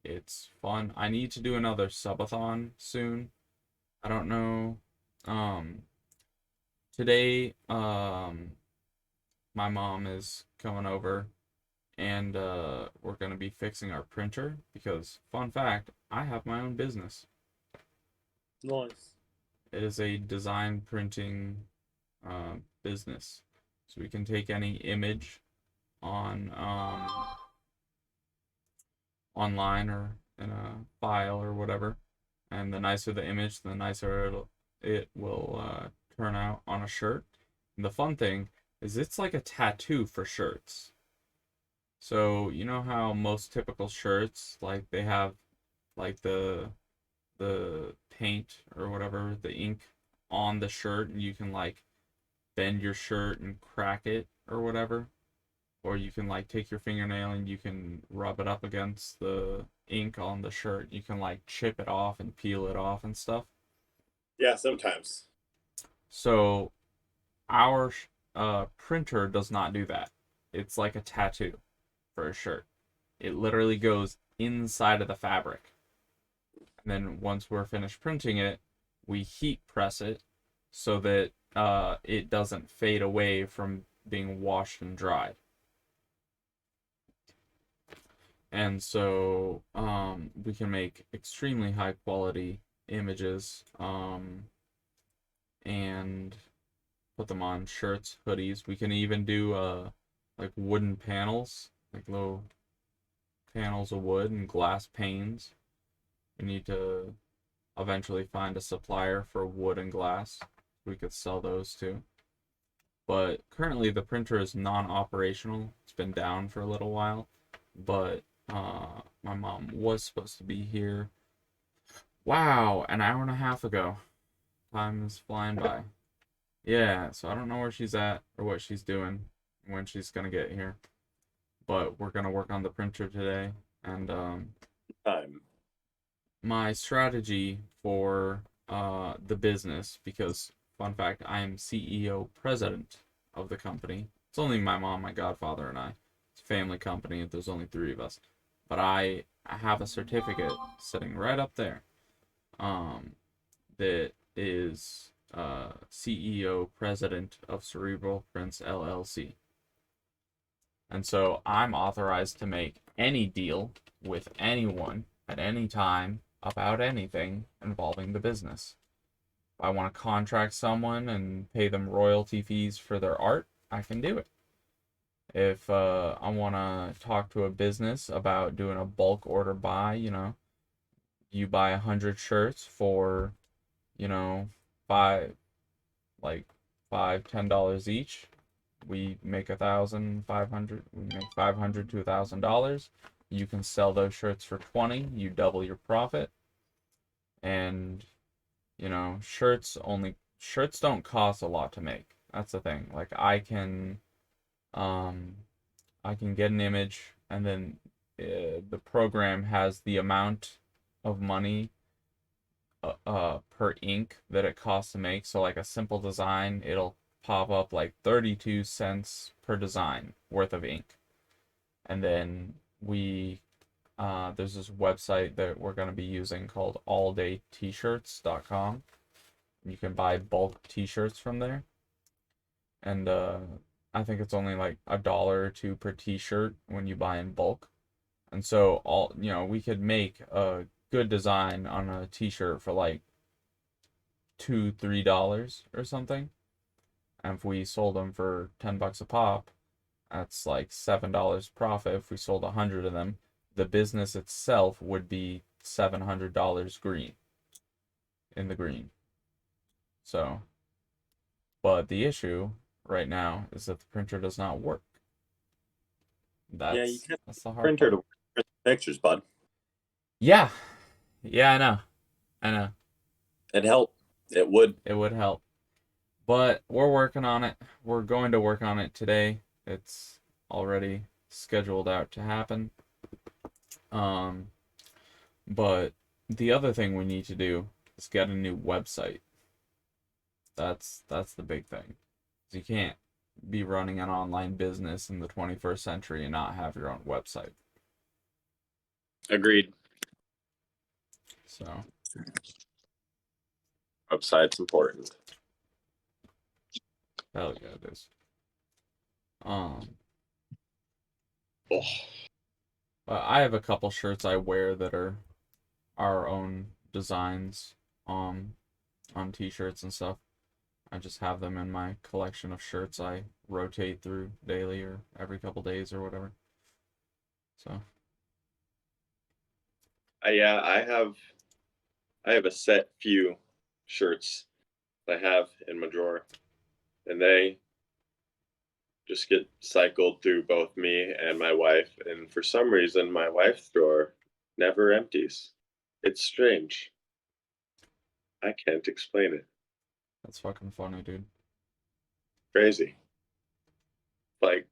It's fun. I need to do another subathon soon. I don't know. Um, Today, my mom is coming over and we're gonna be fixing our printer because, fun fact, I have my own business. Nice. It is a design printing business. So we can take any image on online or in a file or whatever, and the nicer the image, the nicer it will turn out on a shirt. And the fun thing is it's like a tattoo for shirts. So you know how most typical shirts like they have like the paint or whatever, the ink on the shirt, and you can like bend your shirt and crack it or whatever. Or you can like take your fingernail and you can rub it up against the ink on the shirt. You can like chip it off and peel it off and stuff. Yeah, sometimes. So our printer does not do that. It's like a tattoo for a shirt. It literally goes inside of the fabric. And then once we're finished printing it, we heat press it so that it doesn't fade away from being washed and dried. And so we can make extremely high quality images and put them on shirts, hoodies. We can even do like wooden panels, like little panels of wood and glass panes. We need to eventually find a supplier for wood and glass. We could sell those too. But currently the printer is non-operational. It's been down for a little while, but my mom was supposed to be here. Wow, an hour and a half ago. Time is flying by. Yeah, so I don't know where she's at or what she's doing when she's gonna get here. But we're gonna work on the printer today. And Time. my strategy for the business, because fun fact, I am CEO president of the company. It's only my mom, my godfather, and I. It's a family company. There's only three of us. But I have a certificate sitting right up there that is CEO President of Cerebral Prince LLC. And so I'm authorized to make any deal with anyone at any time about anything involving the business. If I want to contract someone and pay them royalty fees for their art, I can do it. If I want to talk to a business about doing a bulk order buy, you buy 100 shirts for, five, like $5, $10 each. We make 1,500. We make $500 to $1,000. You can sell those shirts for 20. You double your profit. And shirts don't cost a lot to make. That's the thing. Like I can get an image, and then the program has the amount of money per ink that it costs to make. So like a simple design, it'll pop up like 32 cents per design worth of ink. And then there's this website that we're going to be using called alldaytshirts.com. You can buy bulk t-shirts from there. And I think it's only like $1 or $2 per t-shirt when you buy in bulk. And so we could make a good design on a t-shirt for like $2-3 or something. And if we sold them for $10 a pop, That's like $7 profit if we sold 100 of them. The business itself would be $700 green, in the green. So, but the issue right now is that the printer does not work. Yeah, you That's can't that's the hard printer part. to print pictures, bud. Yeah. Yeah, I know. I know. It helped. It would. It would help. But we're working on it. We're going to work on it today. It's already scheduled out to happen. Um, but the other thing we need to do is get a new website. That's the big thing. You can't be running an online business in the 21st century and not have your own website. Agreed. So, Website's important. hell yeah, it is. Um, Oh, but I have a couple shirts I wear that are our own designs on t-shirts and stuff. I just have them in my collection of shirts I rotate through daily or every couple days or whatever. So, yeah, I have a set few shirts I have in my drawer, and they just get cycled through both me and my wife. And for some reason, my wife's drawer never empties. It's strange. I can't explain it. that's fucking funny, dude. Crazy. Like,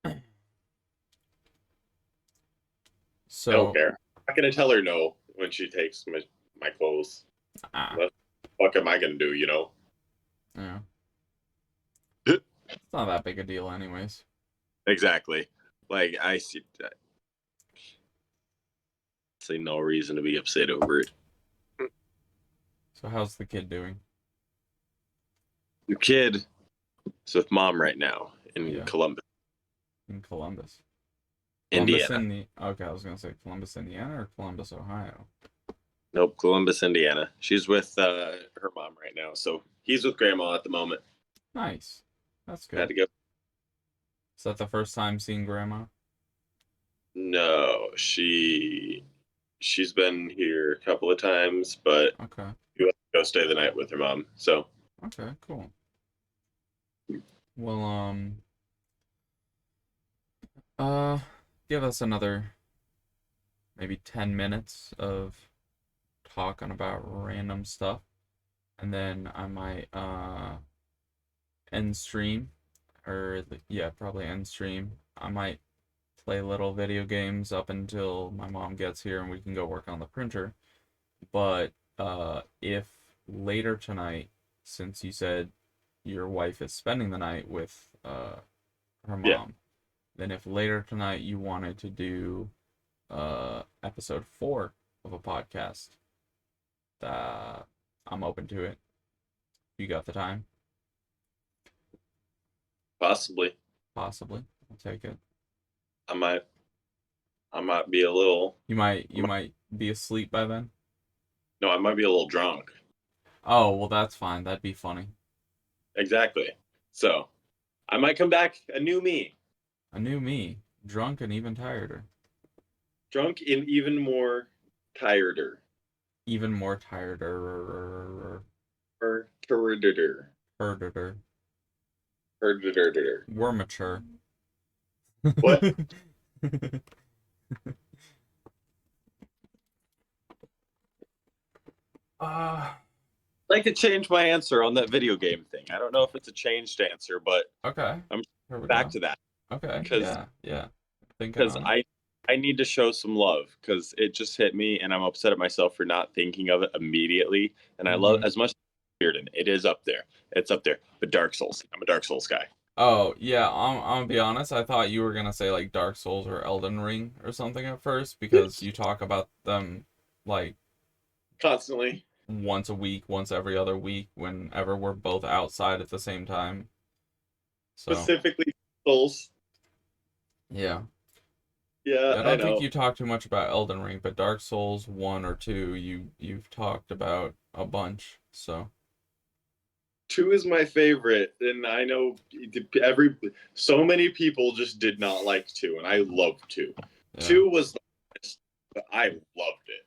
I don't So, care. I'm not gonna tell her no when she takes my clothes. ah, What the fuck am I gonna do? You know? yeah. It's not that big a deal anyways. Exactly. Like see no reason to be upset over it. So how's the kid doing? The kid is with mom right now in Yeah, Columbus, in Columbus. Columbus, Indiana. okay, I was gonna say Columbus, Indiana or Columbus, Ohio. Nope, Columbus, Indiana. She's with her mom right now, so he's with grandma at the moment. Nice. That's Had good. to go. Is that the first time seeing grandma? No, she's been here a couple of times, but Okay. she went to go stay the night with her mom. So Okay, cool. Well, uh, give us another maybe 10 minutes of talking about random stuff, and then I might end stream, or yeah, probably end stream. I might play little video games up until my mom gets here and we can go work on the printer. But if later tonight, since you said your wife is spending the night with her yeah, mom, then if later tonight you wanted to do episode 4 of a podcast, uh, I'm open to it. You got the time? possibly. Possibly. I'll take it. I might I might be a little You might be asleep by then. no, I might be a little drunk. Oh, well, that's fine. That'd be funny. Exactly. So I might come back a new me, A new me, drunk and even tireder. drunk and even more tireder. Even more tireder. Or herder. Herder. Herder. We're mature. What? uh, I'd like to change my answer on that video game thing. I don't know if it's a changed answer, but okay. I'm Here we back go. to that Okay. because Yeah. Yeah. Thinking because on it. I need to show some love because it just hit me and I'm upset at myself for not thinking of it immediately. And I love Mm-hmm. as much as Bearden, it is up there. It's up there. But Dark Souls, I'm a Dark Souls guy. Oh, yeah, I'm gonna be honest. I thought you were gonna say like Dark Souls or Elden Ring or something at first because you talk about them like Constantly, once a week, once every other week, whenever we're both outside at the same time. So, specifically Souls. yeah. Yeah, Yeah, I I don't think know. you talk too much about Elden Ring, but Dark Souls 1 or 2, you've talked about a bunch. So, 2 is my favorite, and I know so many people just did not like 2, and I love 2. Yeah. 2 was the best, but I loved it.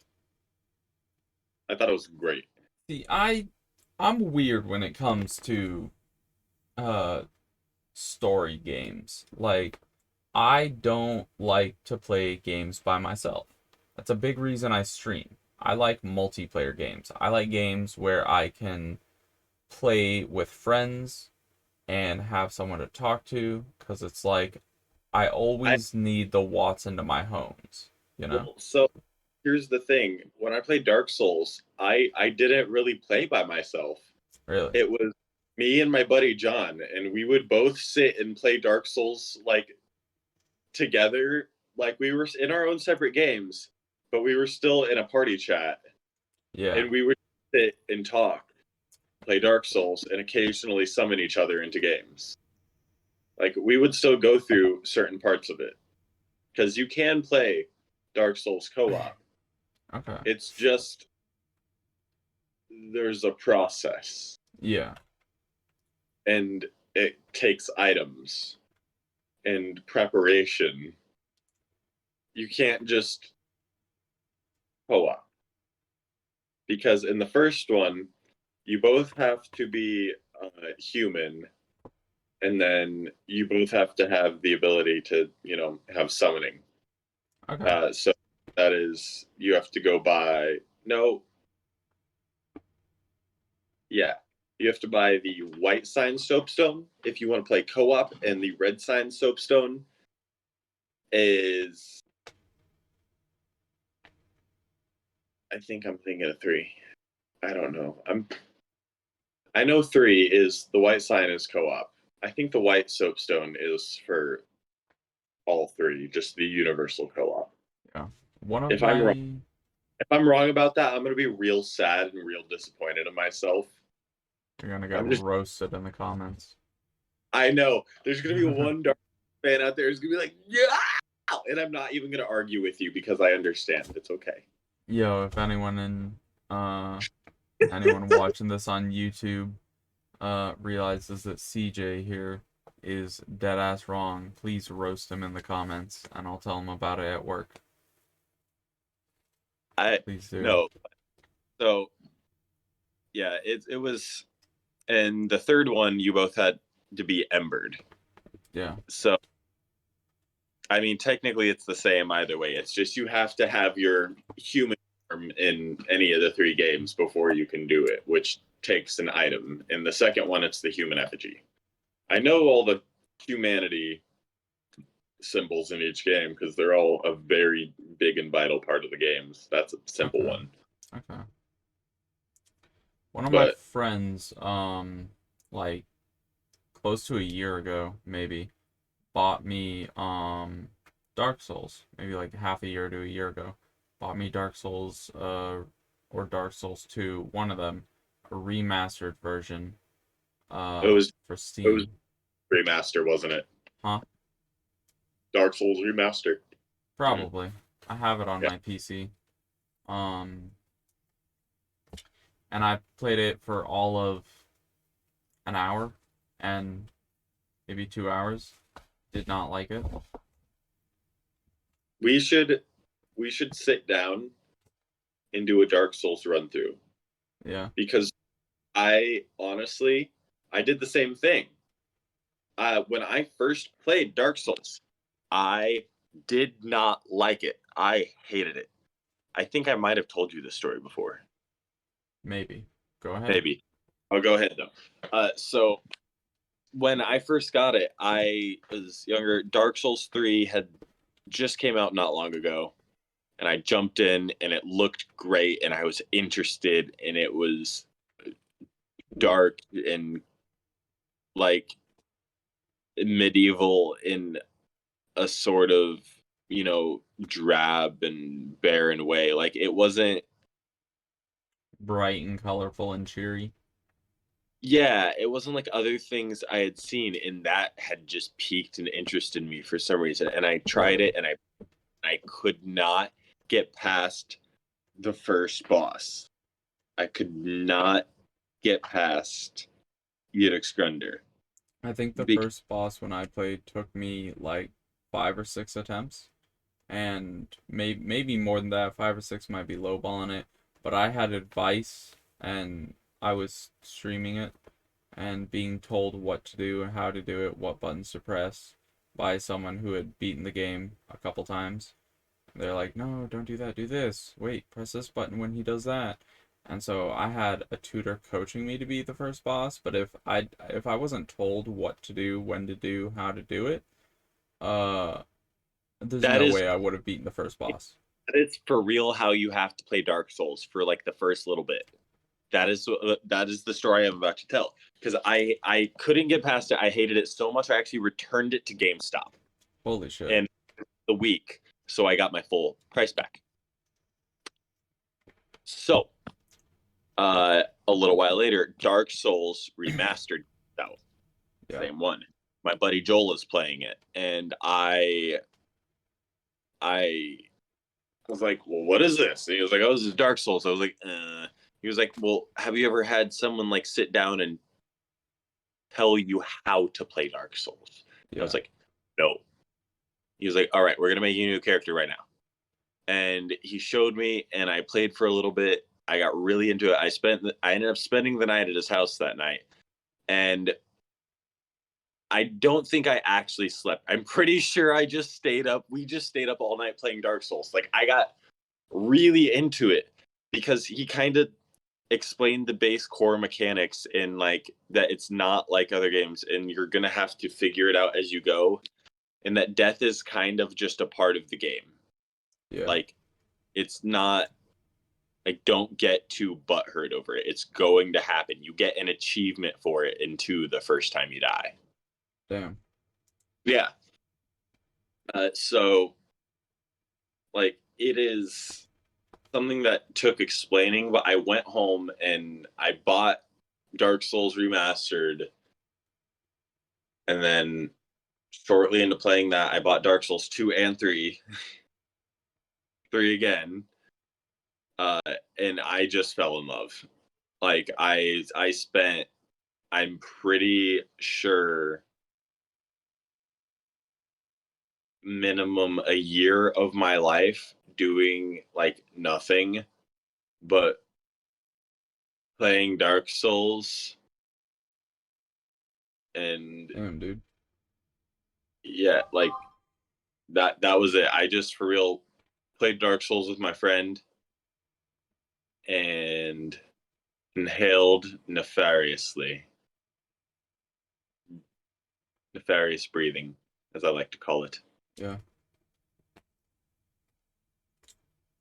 I thought it was great. See, I'm weird when it comes to uh story games. Like, I don't like to play games by myself. That's a big reason I stream. I like multiplayer games. I like games where I can play with friends and have someone to talk to, because it's like I I always need the Watson to my homes, you know? Well, so here's the thing. When I played Dark Souls, I didn't really play by myself. Really? It was me and my buddy John, and we would both sit and play Dark Souls like together, like we were in our own separate games, but we were still in a party chat, Yeah. and we would sit and talk, play Dark Souls, and occasionally summon each other into games. Like we would still go through certain parts of it because you can play Dark Souls co-op. Okay. It's just there's a process Yeah. and it takes items and preparation. You can't just co-op because in the first one, you both have to be human, and then you both have to have the ability to, have summoning. Okay. So that is, you have to go by. No, yeah, you have to buy the white sign soapstone if you want to play co-op, and the red sign soapstone is, I think I'm thinking of 3. I don't know. I know 3 is the white sign is co-op. I think the white soapstone is for all 3, just the universal co-op. Yeah. One of If I'm wrong, my if I'm wrong about that, I'm gonna be real sad and real disappointed in myself. You're gonna get I'm just, roasted in the comments. I know there's gonna be one dark fan out there who's gonna be like, yeah, and I'm not even gonna argue with you because I understand it's okay. Yo, if anyone watching this on YouTube realizes that CJ here is dead ass wrong, please roast him in the comments and I'll tell him about it at work. I Please do. No, so yeah, it was, and the third one you both had to be embered. Yeah. So I mean, technically it's the same either way. It's just you have to have your human form in any of the 3 games before you can do it, which takes an item. In the second one, it's the human effigy. I know all the humanity symbols in each game because they're all a very big and vital part of the games. That's a simple Okay. one. Okay. One of my But friends, like close to a year ago, maybe, bought me Dark Souls, maybe like half a year to a year ago. Bought me Dark Souls or Dark Souls 2, one of them, a remastered version it was for it was Steam. remaster, wasn't it? Huh? Dark Souls remaster. Probably. I have it on Yeah. my PC. Um and I played it for all of an hour and maybe 2 hours. Did not like it. We should sit down and do a Dark Souls run through Yeah. because I honestly I did the same thing. When I first played Dark Souls, I did not like it. I hated it. I think I might have told you this story before. Maybe. Go ahead. Maybe. I'll go ahead though. So when I first got it, I was younger. Dark Souls 3 had just came out not long ago, and I jumped in and it looked great and I was interested, and it was dark and like medieval in a sort of, drab and barren way. Like it wasn't, Bright and colorful and cheery. yeah, it wasn't like other things I had seen, and that had just piqued an interest in me for some reason. And I tried Really? it, and I could not get past the first boss. I could not get past Jörgsgrunder. I think the Be- first boss when I played took me like 5 or 6 attempts, and maybe more than that. 5 or 6 might be lowballing it, but I had advice, and I was streaming it and being told what to do and how to do it, what buttons to press by someone who had beaten the game a couple times. They're like, no, don't do that, do this. Wait, press this button when he does that. And so I had a tutor coaching me to be the first boss, but if I wasn't told what to do, when to do, how to do it, uh there's that no is way I would have beaten the first boss. that is for real how you have to play Dark Souls for like the first little bit. That is the story I'm about to tell, because I couldn't get past it. I hated it so much I actually returned it to GameStop Holy shit. in the week, so I got my full price back. So a little while later, Dark Souls Remastered out. Yeah. Same one. My buddy Joel is playing it, and I was like, "Well, what is this?" And he was like, "Oh, this is Dark Souls." I was like, He was like, "Well, have you ever had someone like sit down and tell you how to play Dark Souls?" I Yeah. was like, "No." He was like, "All right, we're gonna make you a new character right now." And he showed me, and I played for a little bit. I got really into it. I ended up spending the night at his house that night, and I don't think I actually slept. I'm pretty sure I just stayed up. We just stayed up all night playing Dark Souls. Like, I got really into it because he kind of explained the base core mechanics, and like that it's not like other games and you're going to have to figure it out as you go, and that death is kind of just a part of the game. Yeah. Like, it's not like, don't get too butthurt over it. It's going to happen. You get an achievement for it into the first time you die. Damn. Yeah. So like, it is something that took explaining, but I went home and I bought Dark Souls Remastered, and then shortly into playing that, I bought Dark Souls 2 and 3, 3 again, uh, and I just fell in love. Like, I spent, I'm pretty sure, minimum a year of my life doing like nothing but playing Dark Souls, and Damn, dude. yeah, like that was it. I just for real played Dark Souls with my friend and inhaled nefariously. Nefarious breathing, as I like to call it. Yeah.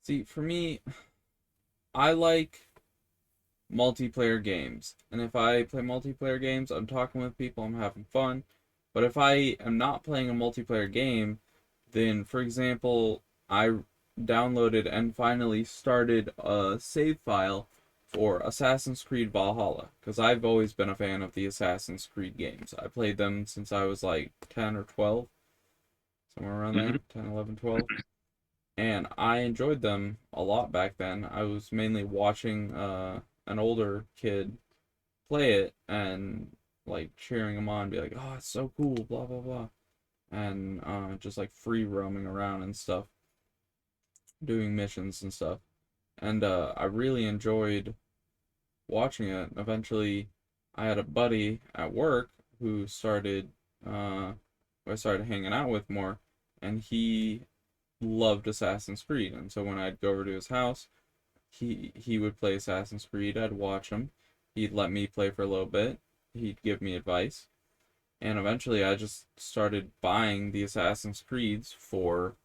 See, for me, I like multiplayer games. And if I play multiplayer games, I'm talking with people, I'm having fun. But if I am not playing a multiplayer game, then, for example, I downloaded and finally started a save file for Assassin's Creed Valhalla, because I've always been a fan of the Assassin's Creed games. I played them since I was like 10 or 12, somewhere around Mm-hmm. there, 10, 11, 12. And I enjoyed them a lot back then. I was mainly watching an older kid play it and like cheering him on, be like, "Oh, it's so cool," blah blah blah, and just like free roaming around and stuff, doing missions and stuff. And I really enjoyed watching it. Eventually, I had a buddy at work who who I started hanging out with more, and he loved Assassin's Creed. And so when I'd go over to his house, he would play Assassin's Creed. I'd watch him. He'd let me play for a little bit. He'd give me advice. And eventually I just started buying the Assassin's Creeds for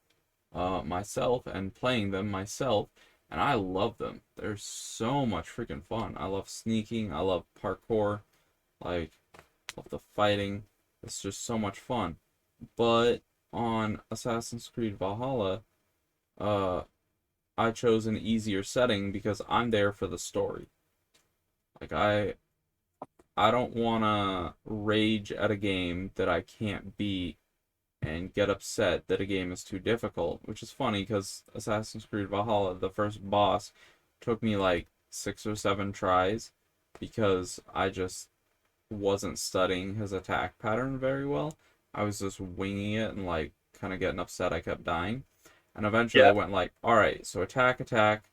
myself and playing them myself. And I love them. They're so much freaking fun. I love sneaking. I love parkour. Like, love the fighting. It's just so much fun. But on Assassin's Creed Valhalla, uh, I chose an easier setting because I'm there for the story. Like, I don't wanna rage at a game that I can't beat and get upset that a game is too difficult, which is funny because Assassin's Creed Valhalla, the first boss, took me like 6 or 7 tries because I just wasn't studying his attack pattern very well. I was just winging it and like kind of getting upset I kept dying. And eventually I Yeah. went like, all right, so attack, attack,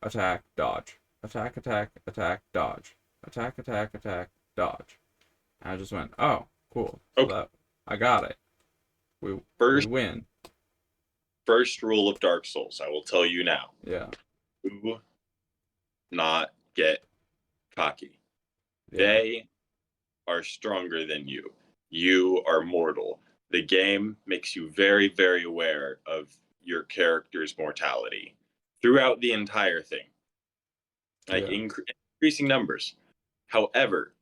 attack, dodge. Attack, attack, attack, dodge. Attack, attack, attack, dodge. And I just went, oh, cool. So Okay. that I got it. We First win. first rule of Dark Souls, I will tell you now. Yeah. Do not get cocky. Yeah. They are stronger than you. You are mortal. The game makes you very, very aware of your character's mortality throughout the entire thing, like Yeah. increasing numbers. However,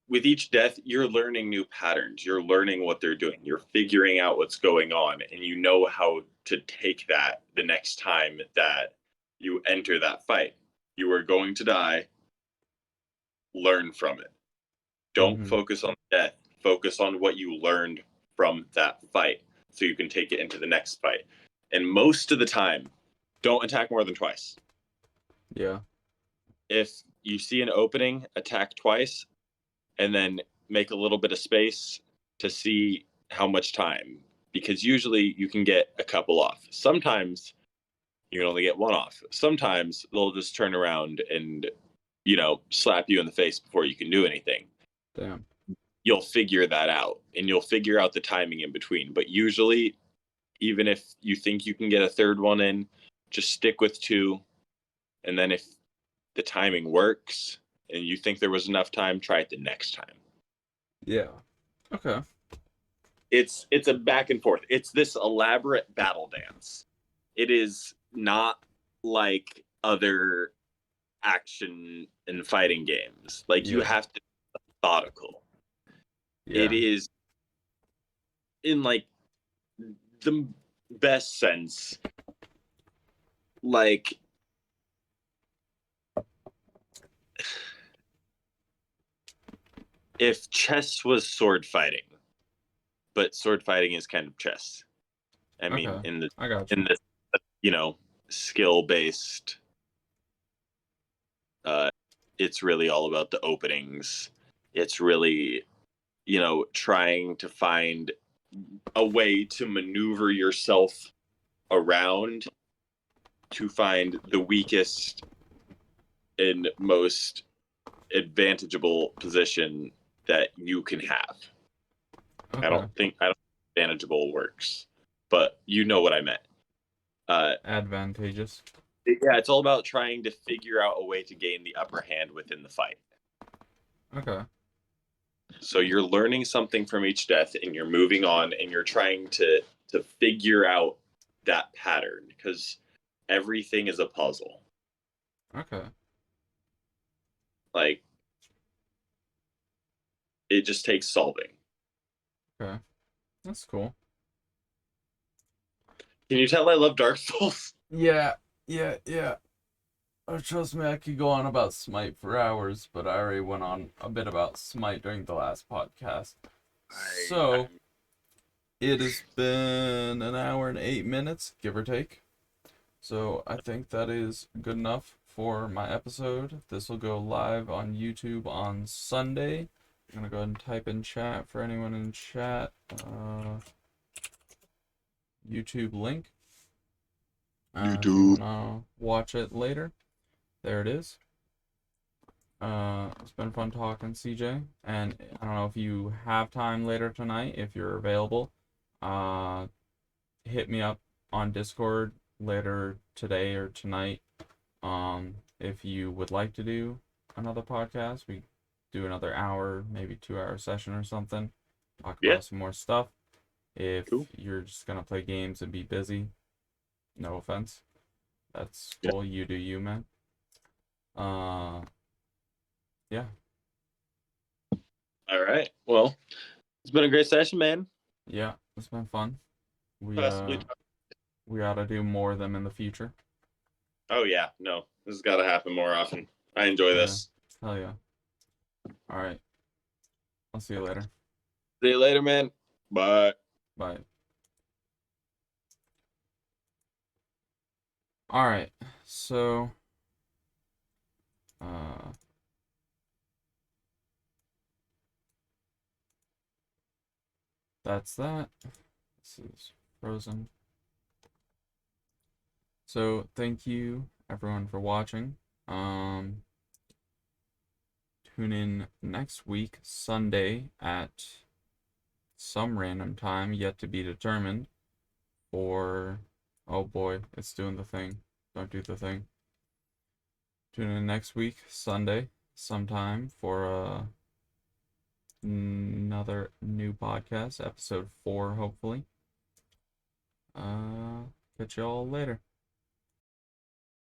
with each death, you're learning new patterns. You're learning what they're doing. You're figuring out what's going on, and you know how to take that the next time that you enter that fight. You are going to die. Learn from it. Don't Mm-hmm. focus on death. Focus on what you learned from that fight so you can take it into the next fight. And most of the time, don't attack more than twice. Yeah. If you see an opening, attack twice and then make a little bit of space to see how much time. Because usually you can get a couple off. Sometimes you can only get one off. Sometimes they'll just turn around and, slap you in the face before you can do anything. Damn. You'll figure that out and you'll figure out the timing in between. But usually, even if you think you can get a third one in, just stick with two. And then if the timing works and you think there was enough time, try it the next time. Yeah. Okay. It's a back and forth. It's this elaborate battle dance. It is not like other action and fighting games. Like you Yeah. have to be methodical. It Yeah. is in like the best sense, like if chess was sword fighting, but sword fighting is kind of chess. I mean, Okay. in the I got in you. this, skill based, uh, it's really all about the openings. It's really, trying to find a way to maneuver yourself around to find the weakest and most advantageable position that you can have. Okay. I don't think advantageable works, but you know what I meant. Uh, Advantageous. yeah, it's all about trying to figure out a way to gain the upper hand within the fight. Okay. So you're learning something from each death, and you're moving on, and you're trying to figure out that pattern because everything is a puzzle. Okay. Like it just takes solving. Okay. That's cool. Can you tell I love Dark Souls? Yeah. Yeah. Yeah. Oh, trust me, I could go on about Smite for hours, but I already went on a bit about Smite during the last podcast. I, So, it has been an hour and 8 minutes, give or take. So, I think that is good enough for my episode. This will go live on YouTube on Sunday. I'm gonna go ahead and type in chat for anyone in chat. YouTube link. If you YouTube. wanna watch it later, there it is. It's been fun talking, CJ. And I don't know if you have time later tonight, if you're available. Uh, hit me up on Discord later today or tonight. If you would like to do another podcast, we do another hour, maybe 2 hour session or something. Talk Yeah, about some more stuff. If cool. you're just gonna play games and be busy, no offense. That's Yeah. cool. You do you, man. Uh, yeah, All right. Well, it's been a great session, man. yeah. It's been fun. We Possibly. uh we ought to do more of them in the future. Oh yeah, no, this has got to happen more often. I enjoy Yeah. this. Hell yeah. All right. I'll see you later. See you later, man. Bye. Bye. All right. So, uh that's that. This is frozen. So thank you everyone for watching. Tune in next week, Sunday at some random time yet to be determined for, oh boy, it's doing the thing. Don't do the thing. Tune in next week, Sunday, sometime for another new podcast, episode 4, hopefully. Catch y'all later.